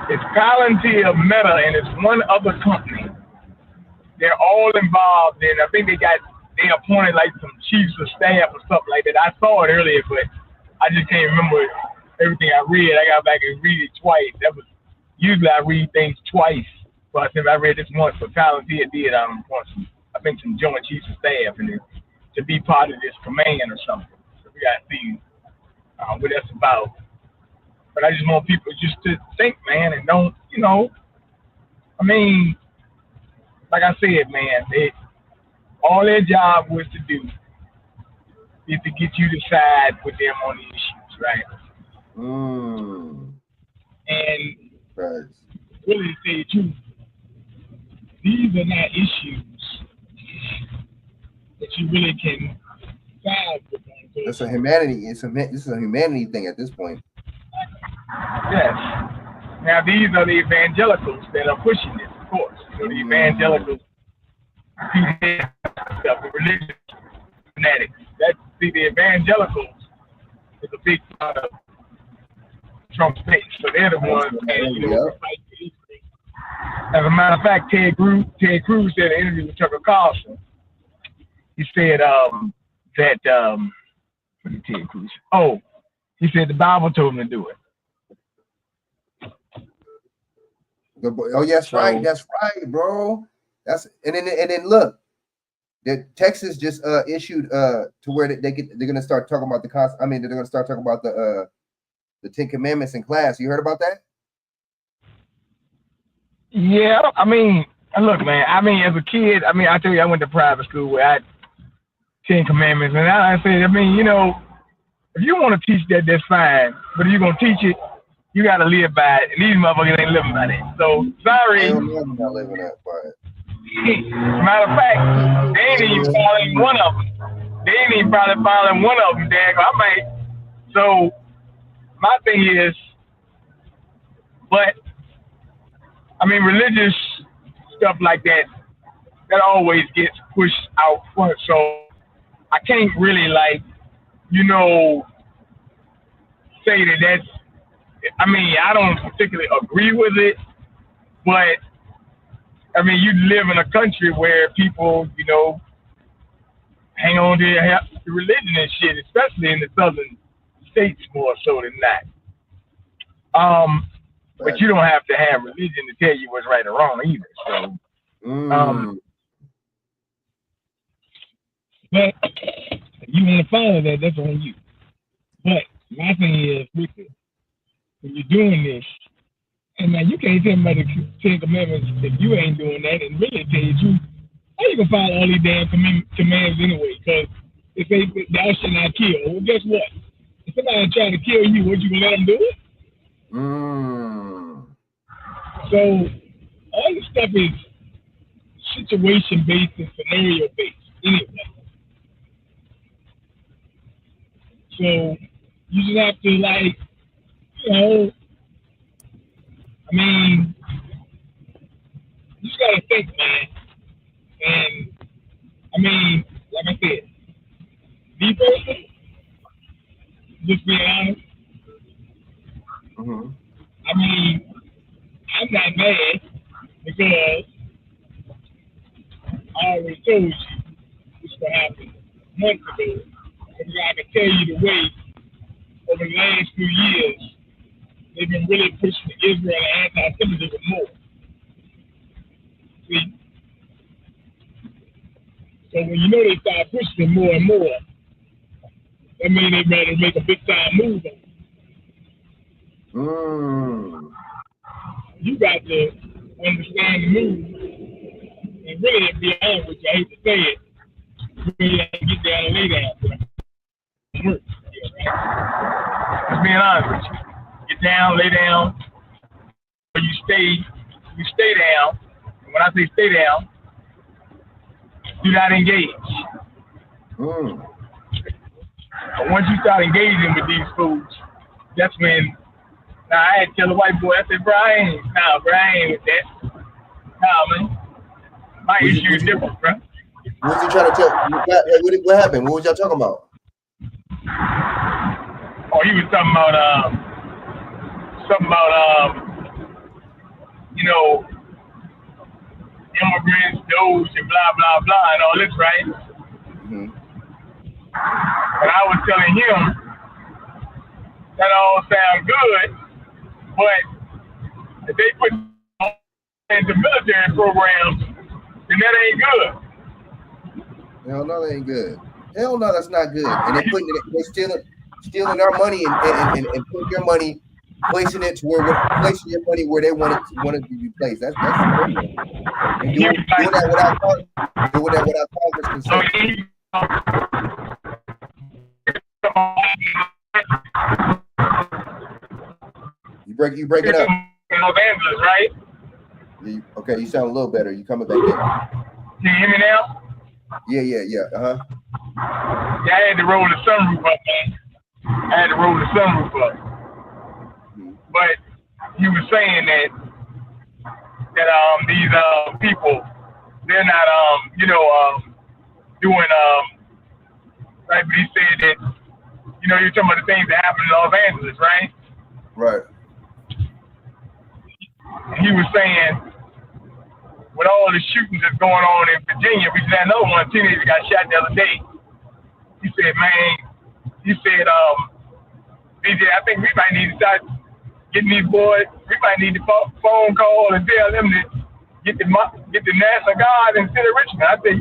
It's Palantir, Meta, and it's one other company. They're all involved in. I think they appointed like some chiefs of staff or something like that. I saw it earlier, but I just can't remember everything I read. I got back and read it twice. Usually I read things twice. But I read this once, but Palantir did once. I think some joint chiefs of staff and to be part of this command or something. So we got to see what that's about. But I just want people just to think, man, and don't, I mean, like I said, man, all their job was to do is to get you to side with them on the issues, right? And really, to tell you the truth, these are not issues that you really can side with. It's a humanity. This is a humanity thing at this point. Yes. Now these are the evangelicals that are pushing this, of course. The evangelicals, the religious fanatics. The evangelicals is a big part of Trump's base. So they're the ones that fight for Israel. As a matter of fact, Ted Cruz said in an interview with Tucker Carlson, he said what did Ted Cruz? Oh, he said the Bible told him to do it. That's right. That's right, bro. And then look, Texas just issued to where they're gonna start talking about they're gonna start talking about the Ten Commandments in class. You heard about that? Yeah, I mean, look, man. I mean, as a kid, I tell you, I went to private school where I had 10 Commandments, and I said, if you want to teach that, that's fine. But if you're gonna teach it, you got to live by it. And these motherfuckers ain't living by that. So sorry. Not living that by it. Matter of fact, they ain't even following one of them. They ain't even probably following one of them, Dad. So my thing is, but religious stuff like that always gets pushed out front. So I can't really say that's. I don't particularly agree with it, but you live in a country where people, hang on to their religion and shit, especially in the southern states more so than not. But you don't have to have religion to tell you what's right or wrong either. So, but if you want to follow that, that's on you. But my thing is, listen, when you're doing this, and man, you can't tell me about the Ten Commandments if you ain't doing that. And really, tell you the truth, how you gonna follow all these damn commands anyway? Because if they thou shalt not kill, well, guess what? If somebody trying to kill you, what you gonna let them do it? So all this stuff is situation based and scenario based anyway. So you just have to like, you know, I mean, you just gotta think, man. And I mean, like I said, me personally, just being honest, I mean, I'm not mad because I already told you this will happen months ago. Because I can tell you the way over the last few years they've been really pushing Israel and anti-Semitism more. See? So when you know they start pushing it more and more, that means they better make a big time move on it. You got to understand the move. And really, to be honest with you, I hate to say it, you really have to get down and lay down. Just being honest with you. Get down, lay down, or you stay down. And when I say stay down, do not engage. But once you start engaging with these fools, that's when, now I had to tell the white boy, I said, bro, I ain't with that. Nah, man. My issue is different, bro. What was you trying to tell? What happened? What was y'all talking about? Oh, he was talking about, you know, immigrants, those, and blah, blah, blah, and all this, right? And I was telling him that all sounds good, but if they put into military programs, then that ain't good. Hell no, that ain't good. Hell no, that's not good. And they're stealing our money and putting your money, placing it to placing your money where they want it to be placed. That's criminal. And doing that without Congress consent. You break it up. In Los Angeles, right? Okay, you sound a little better. You coming back in. Can you hear me now? Yeah. Yeah, I had to roll the sunroof up, man. But he was saying that these people, they're not doing right, but he said that, you know, you're talking about the things that happened in Los Angeles, right? Right. He was saying, with all the shootings that's going on in Virginia, we just had another one, a teenager got shot the other day. He said, DJ, I think we might need to start getting these boys, we might need to phone call and tell them to get the National Guard instead of Richmond. I said,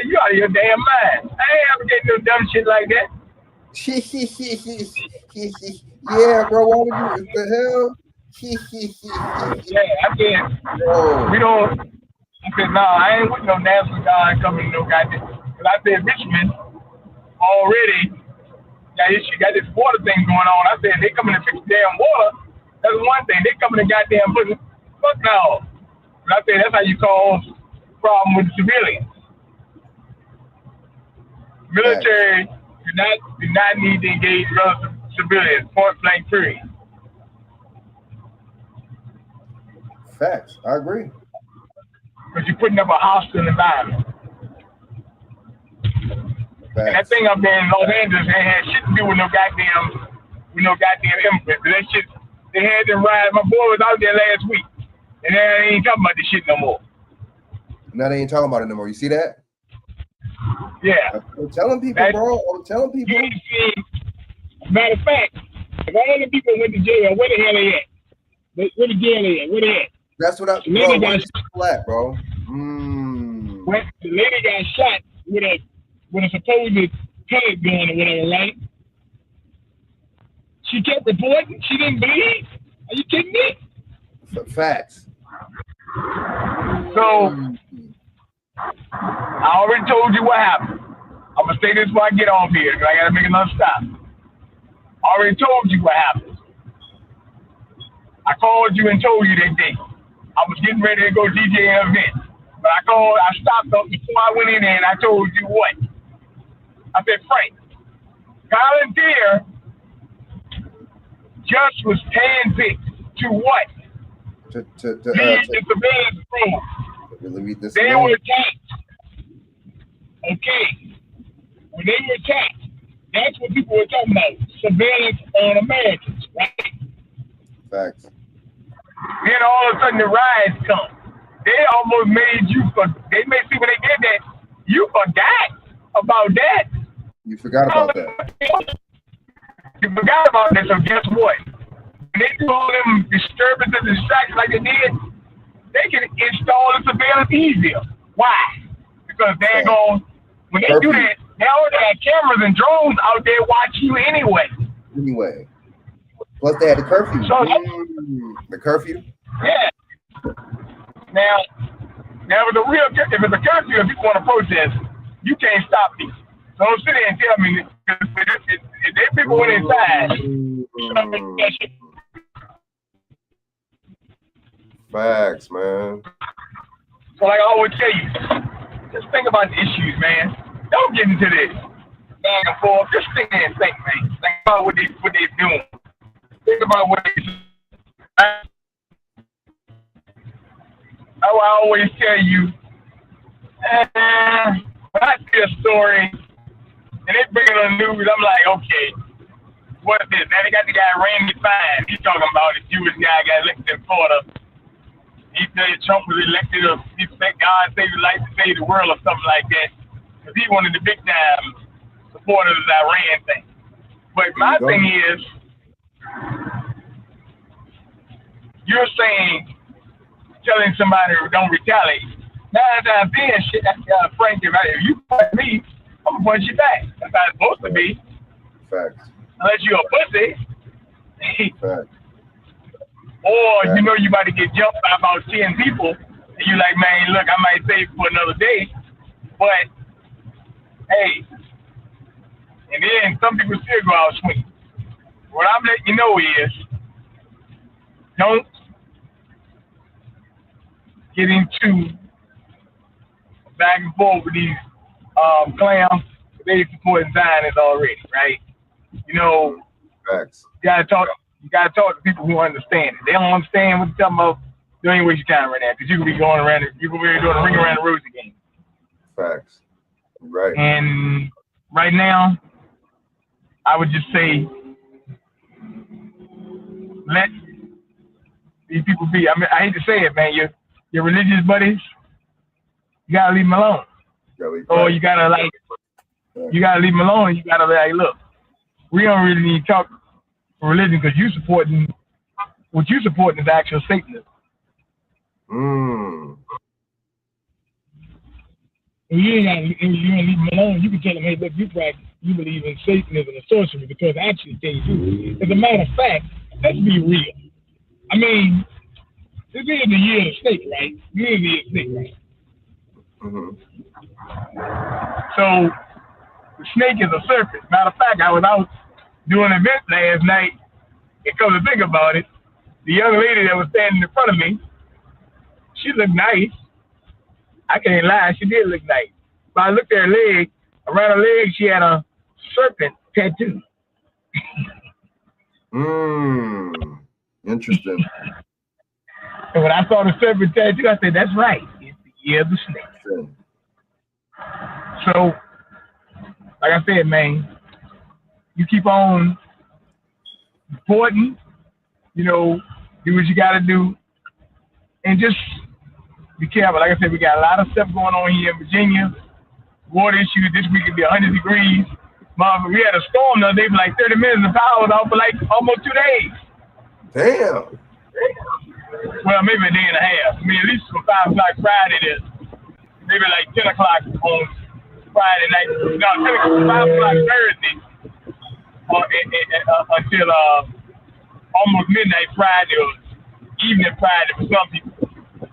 you out of your damn mind. I ain't ever getting no dumb shit like that. Yeah, bro, what the hell? Yeah, I said, we don't. I said, no, I ain't with no National Guard coming to no goddamn. Because I said, Richmond already got this water thing going on. I said, they coming to fix the damn water. That's one thing. They coming to goddamn put fuck no. But I said, that's how you cause problem with the civilians. Military do not need to engage relative civilians, point blank period. Facts. I agree. Because you're putting up a hostile environment. Facts. And that thing up there in Los Angeles ain't had shit to do with no goddamn immigrants. That shit, they had them ride. My boy was out there last week, and they ain't talking about this shit no more. Now they ain't talking about it no more. You see that? Yeah. I'm telling people, bro. I'm telling people. Matter of fact, if all the people went to jail, where the hell they at? Where the jail they at? Where they at? That's what bro. Where these people at, bro? When the lady got shot with a supposed pellet gun or whatever, right? She kept reporting. She didn't bleed. Are you kidding me? Facts. So I already told you what happened. I'm gonna say this before I get off here because I gotta make another stop. I already told you what happened. I called you and told you that day. I was getting ready to go DJ an event. But I stopped up before I went in there and I told you what? I said, Frank, Palantir just was handpicked to what? To lead the surveillance probe. this They were attacked. Okay. When they were attacked, that's what people were talking about. Surveillance on Americans, right? Facts. Then all of a sudden the riots come. They almost made you they made see when they did that, you forgot about that. You forgot about that. You forgot about that, so guess what? When they do all them disturbances and distractions like they did, they can install the surveillance easier. Why? Because they're going, when they do that, they already have cameras and drones out there watching you anyway. Anyway. Plus they had the curfew. So, the curfew? Yeah. Now if it's a curfew, if people want to protest, you can't stop me. So don't sit there and tell me if they people went inside. Facts, man. So like I always tell you, just think about the issues, man. Don't get into this back and forth. Just sit there and think, man. Think about what they're doing. Think about what they do. I always tell you, when I see a story and they bring it on the news, I'm like, okay, what is this? Now they got the guy Randy Fine. He's talking about a Jewish guy got elected in Florida. He said Trump was elected, he said God saved his life to save the world or something like that. Because he wanted the big time supporters of the Iran thing. But my thing is, you're saying, telling somebody who don't retaliate. 9 times 10, shit, Frank, if you punch me, I'm gonna punch you back. That's how it's supposed to be. Facts. Unless you're a pussy. Facts. Or you know you about to get jumped by about 10 people, and you're like, man, look, I might save for another day, but hey, and then some people still go out swinging. What I'm letting you know is, don't get into back and forth with these clowns. They supporting Zionists already, right? You know, facts. You gotta talk to people who understand it. They don't understand what you're talking about. Don't even waste your time right now, because you could be going around. You could be doing a ring around the rosy game. Facts. Right. And right now, I would just say, let these people be. I mean, I hate to say it, man. Your religious buddies, you gotta leave them alone. Or you gotta leave them alone. You gotta be like, look, we don't really need to talk religion because what you supporting is actual Satanism. And you ain't leave them alone. You can tell them, hey, look, you believe in Satanism and sorcery, because actually tell you, as a matter of fact, let's be real. I mean, this is the year of the snake, right? This is the year of the snake, right? So the snake is a serpent. Matter of fact, I was out doing an event last night, and come to think about it, the young lady that was standing in front of me, she looked nice. I can't lie, she did look nice. But I looked at her leg, around her leg she had a serpent tattoo. Interesting. And when I saw the serpent tattoo, I said, that's right. It's the year of the snake. So, like I said, man, you keep on supporting, you know, do what you got to do, and just be careful. Like I said, we got a lot of stuff going on here in Virginia. Water issues this week could be 100 degrees. We had a storm the other day for like 30 minutes, and the power was off for like almost 2 days. Damn. Well, maybe a day and a half. I mean, at least from 5 o'clock Friday to maybe like 10 o'clock on Friday night. No, 5 o'clock Thursday until almost midnight Friday or evening Friday for some people.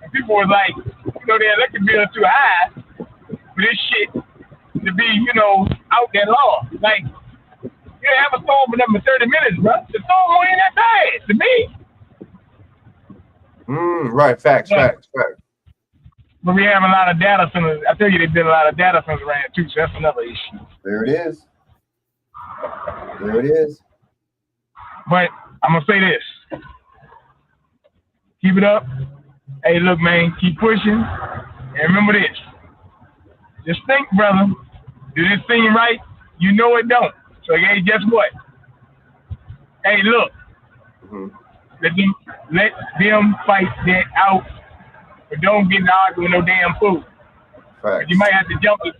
And people were like, you know, their electric bill too high for this shit to be, you know, out that long. Like, you have a storm for them for 30 minutes, bro. The storm ain't that bad to me. Right, facts. But we have a lot of data centers. I tell you, they've been a lot of data centers around too, so that's another issue. There it is. There it is. But I'm gonna say this. Keep it up. Hey, look, man, keep pushing. And remember this. Just think, brother. Do this thing right? You know it don't. So, hey, guess what? Hey, look. Let them fight that out. But don't get in an argument with no damn fool. You might have to jump it.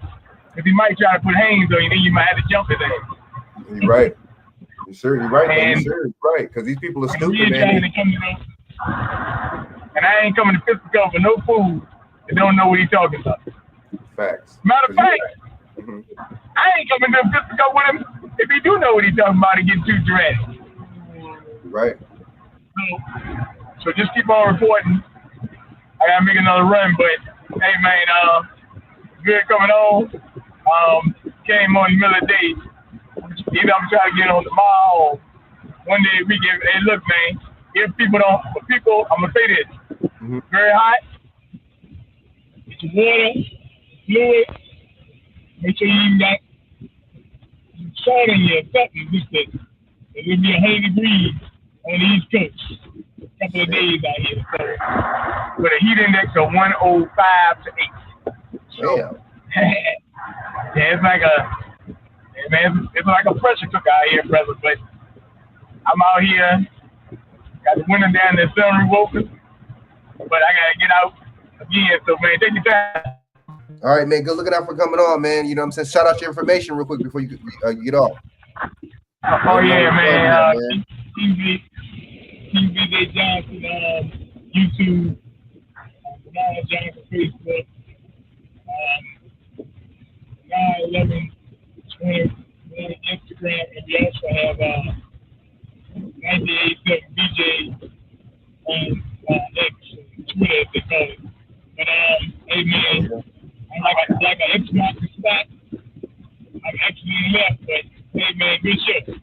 If he might try to put hands on you, then you might have to jump it there. You're right. You're sure you're right. You're right. Because these people are stupid, man. And I ain't coming to fisticuffs for no fool that don't know what he's talking about. Facts. Matter of fact, I ain't coming to fisticuffs with him if he do know what he's talking about and get too dramatic. Right. So just keep on reporting. I gotta make another run, but hey, man, good coming on. Came on in the middle of the day. Either I'm trying to get on tomorrow or one day we get. Hey, look, man. If people don't, I'm gonna say this. Very hot. Get your water, fluid. Make sure you even got salt in your something. Just that it will be 100 degrees on the East Coast. A couple of days out here. So, with a heat index of 105 to 8. So, yeah, it's like it's like a pressure cooker out here, brother. But I'm out here. Got the window down there, sun open, but I gotta get out again. So, man, take your time. All right, man. Good looking out for coming on, man. You know what I'm saying? Shout out your information real quick before you get off. Oh, yeah, man. TVJ Johnson, YouTube, Jamal Johnson, Facebook, 911 Instagram, and we also have 98.7 BJ on X, Twitter, as they call it. But hey, man, I'm like an Xbox spot. I'm actually left, but hey, man, good show.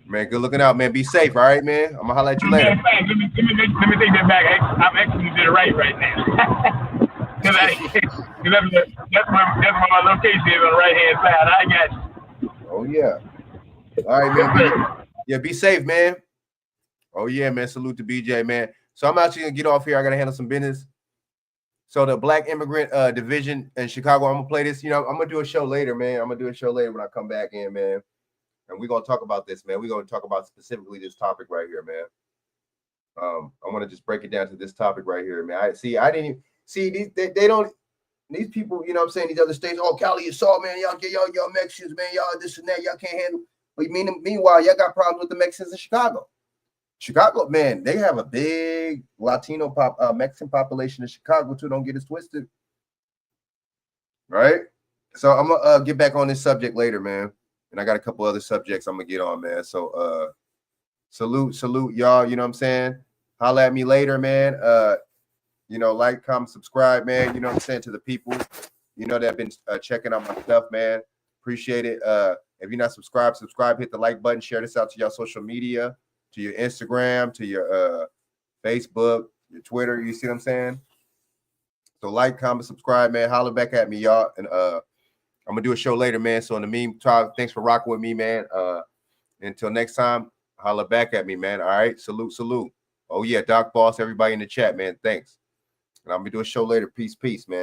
Man, good looking out, man. Be safe, all right, man. I'm gonna holler at you later. Let me take that back. I'm actually to the right now. Because that's where my location is on the right hand side. I got you. Oh yeah. All right, man. Be safe, man. Oh yeah, man. Salute to BJ, man. So I'm actually gonna get off here. I gotta handle some business. So the Black Immigrant Division in Chicago, I'm gonna play this. You know, I'm gonna do a show later, man. I'm gonna do a show later when I come back in, man. And we're gonna talk about this, man. We're gonna talk about specifically this topic right here, man. I want to just break it down to this topic right here, man. I didn't even see these people, you know what I'm saying, these other states, oh, Cali, you saw, man, y'all Mexicans, man, y'all this and that, y'all can't handle. But meanwhile, y'all got problems with the Mexicans in Chicago. Chicago, man, they have a big Latino Mexican population in Chicago too. Don't get it twisted. Right? So I'm gonna get back on this subject later, man. And I got a couple other subjects I'm gonna get on, man. So salute, y'all. You know what I'm saying? Holla at me later, man. You know, like, comment, subscribe, man. You know what I'm saying, to the people, you know, that have been checking out my stuff, man. Appreciate it. If you're not subscribed, hit the like button, share this out to your social media, to your Instagram, to your Facebook, your Twitter. You see what I'm saying? So like, comment, subscribe, man. Holler back at me, y'all. And I'm gonna do a show later, man. So in the meantime, thanks for rocking with me, man. Until next time, holler back at me, man. All right, salute. Oh yeah, Doc Boss, everybody in the chat, man. Thanks. And I'm gonna do a show later. Peace, man.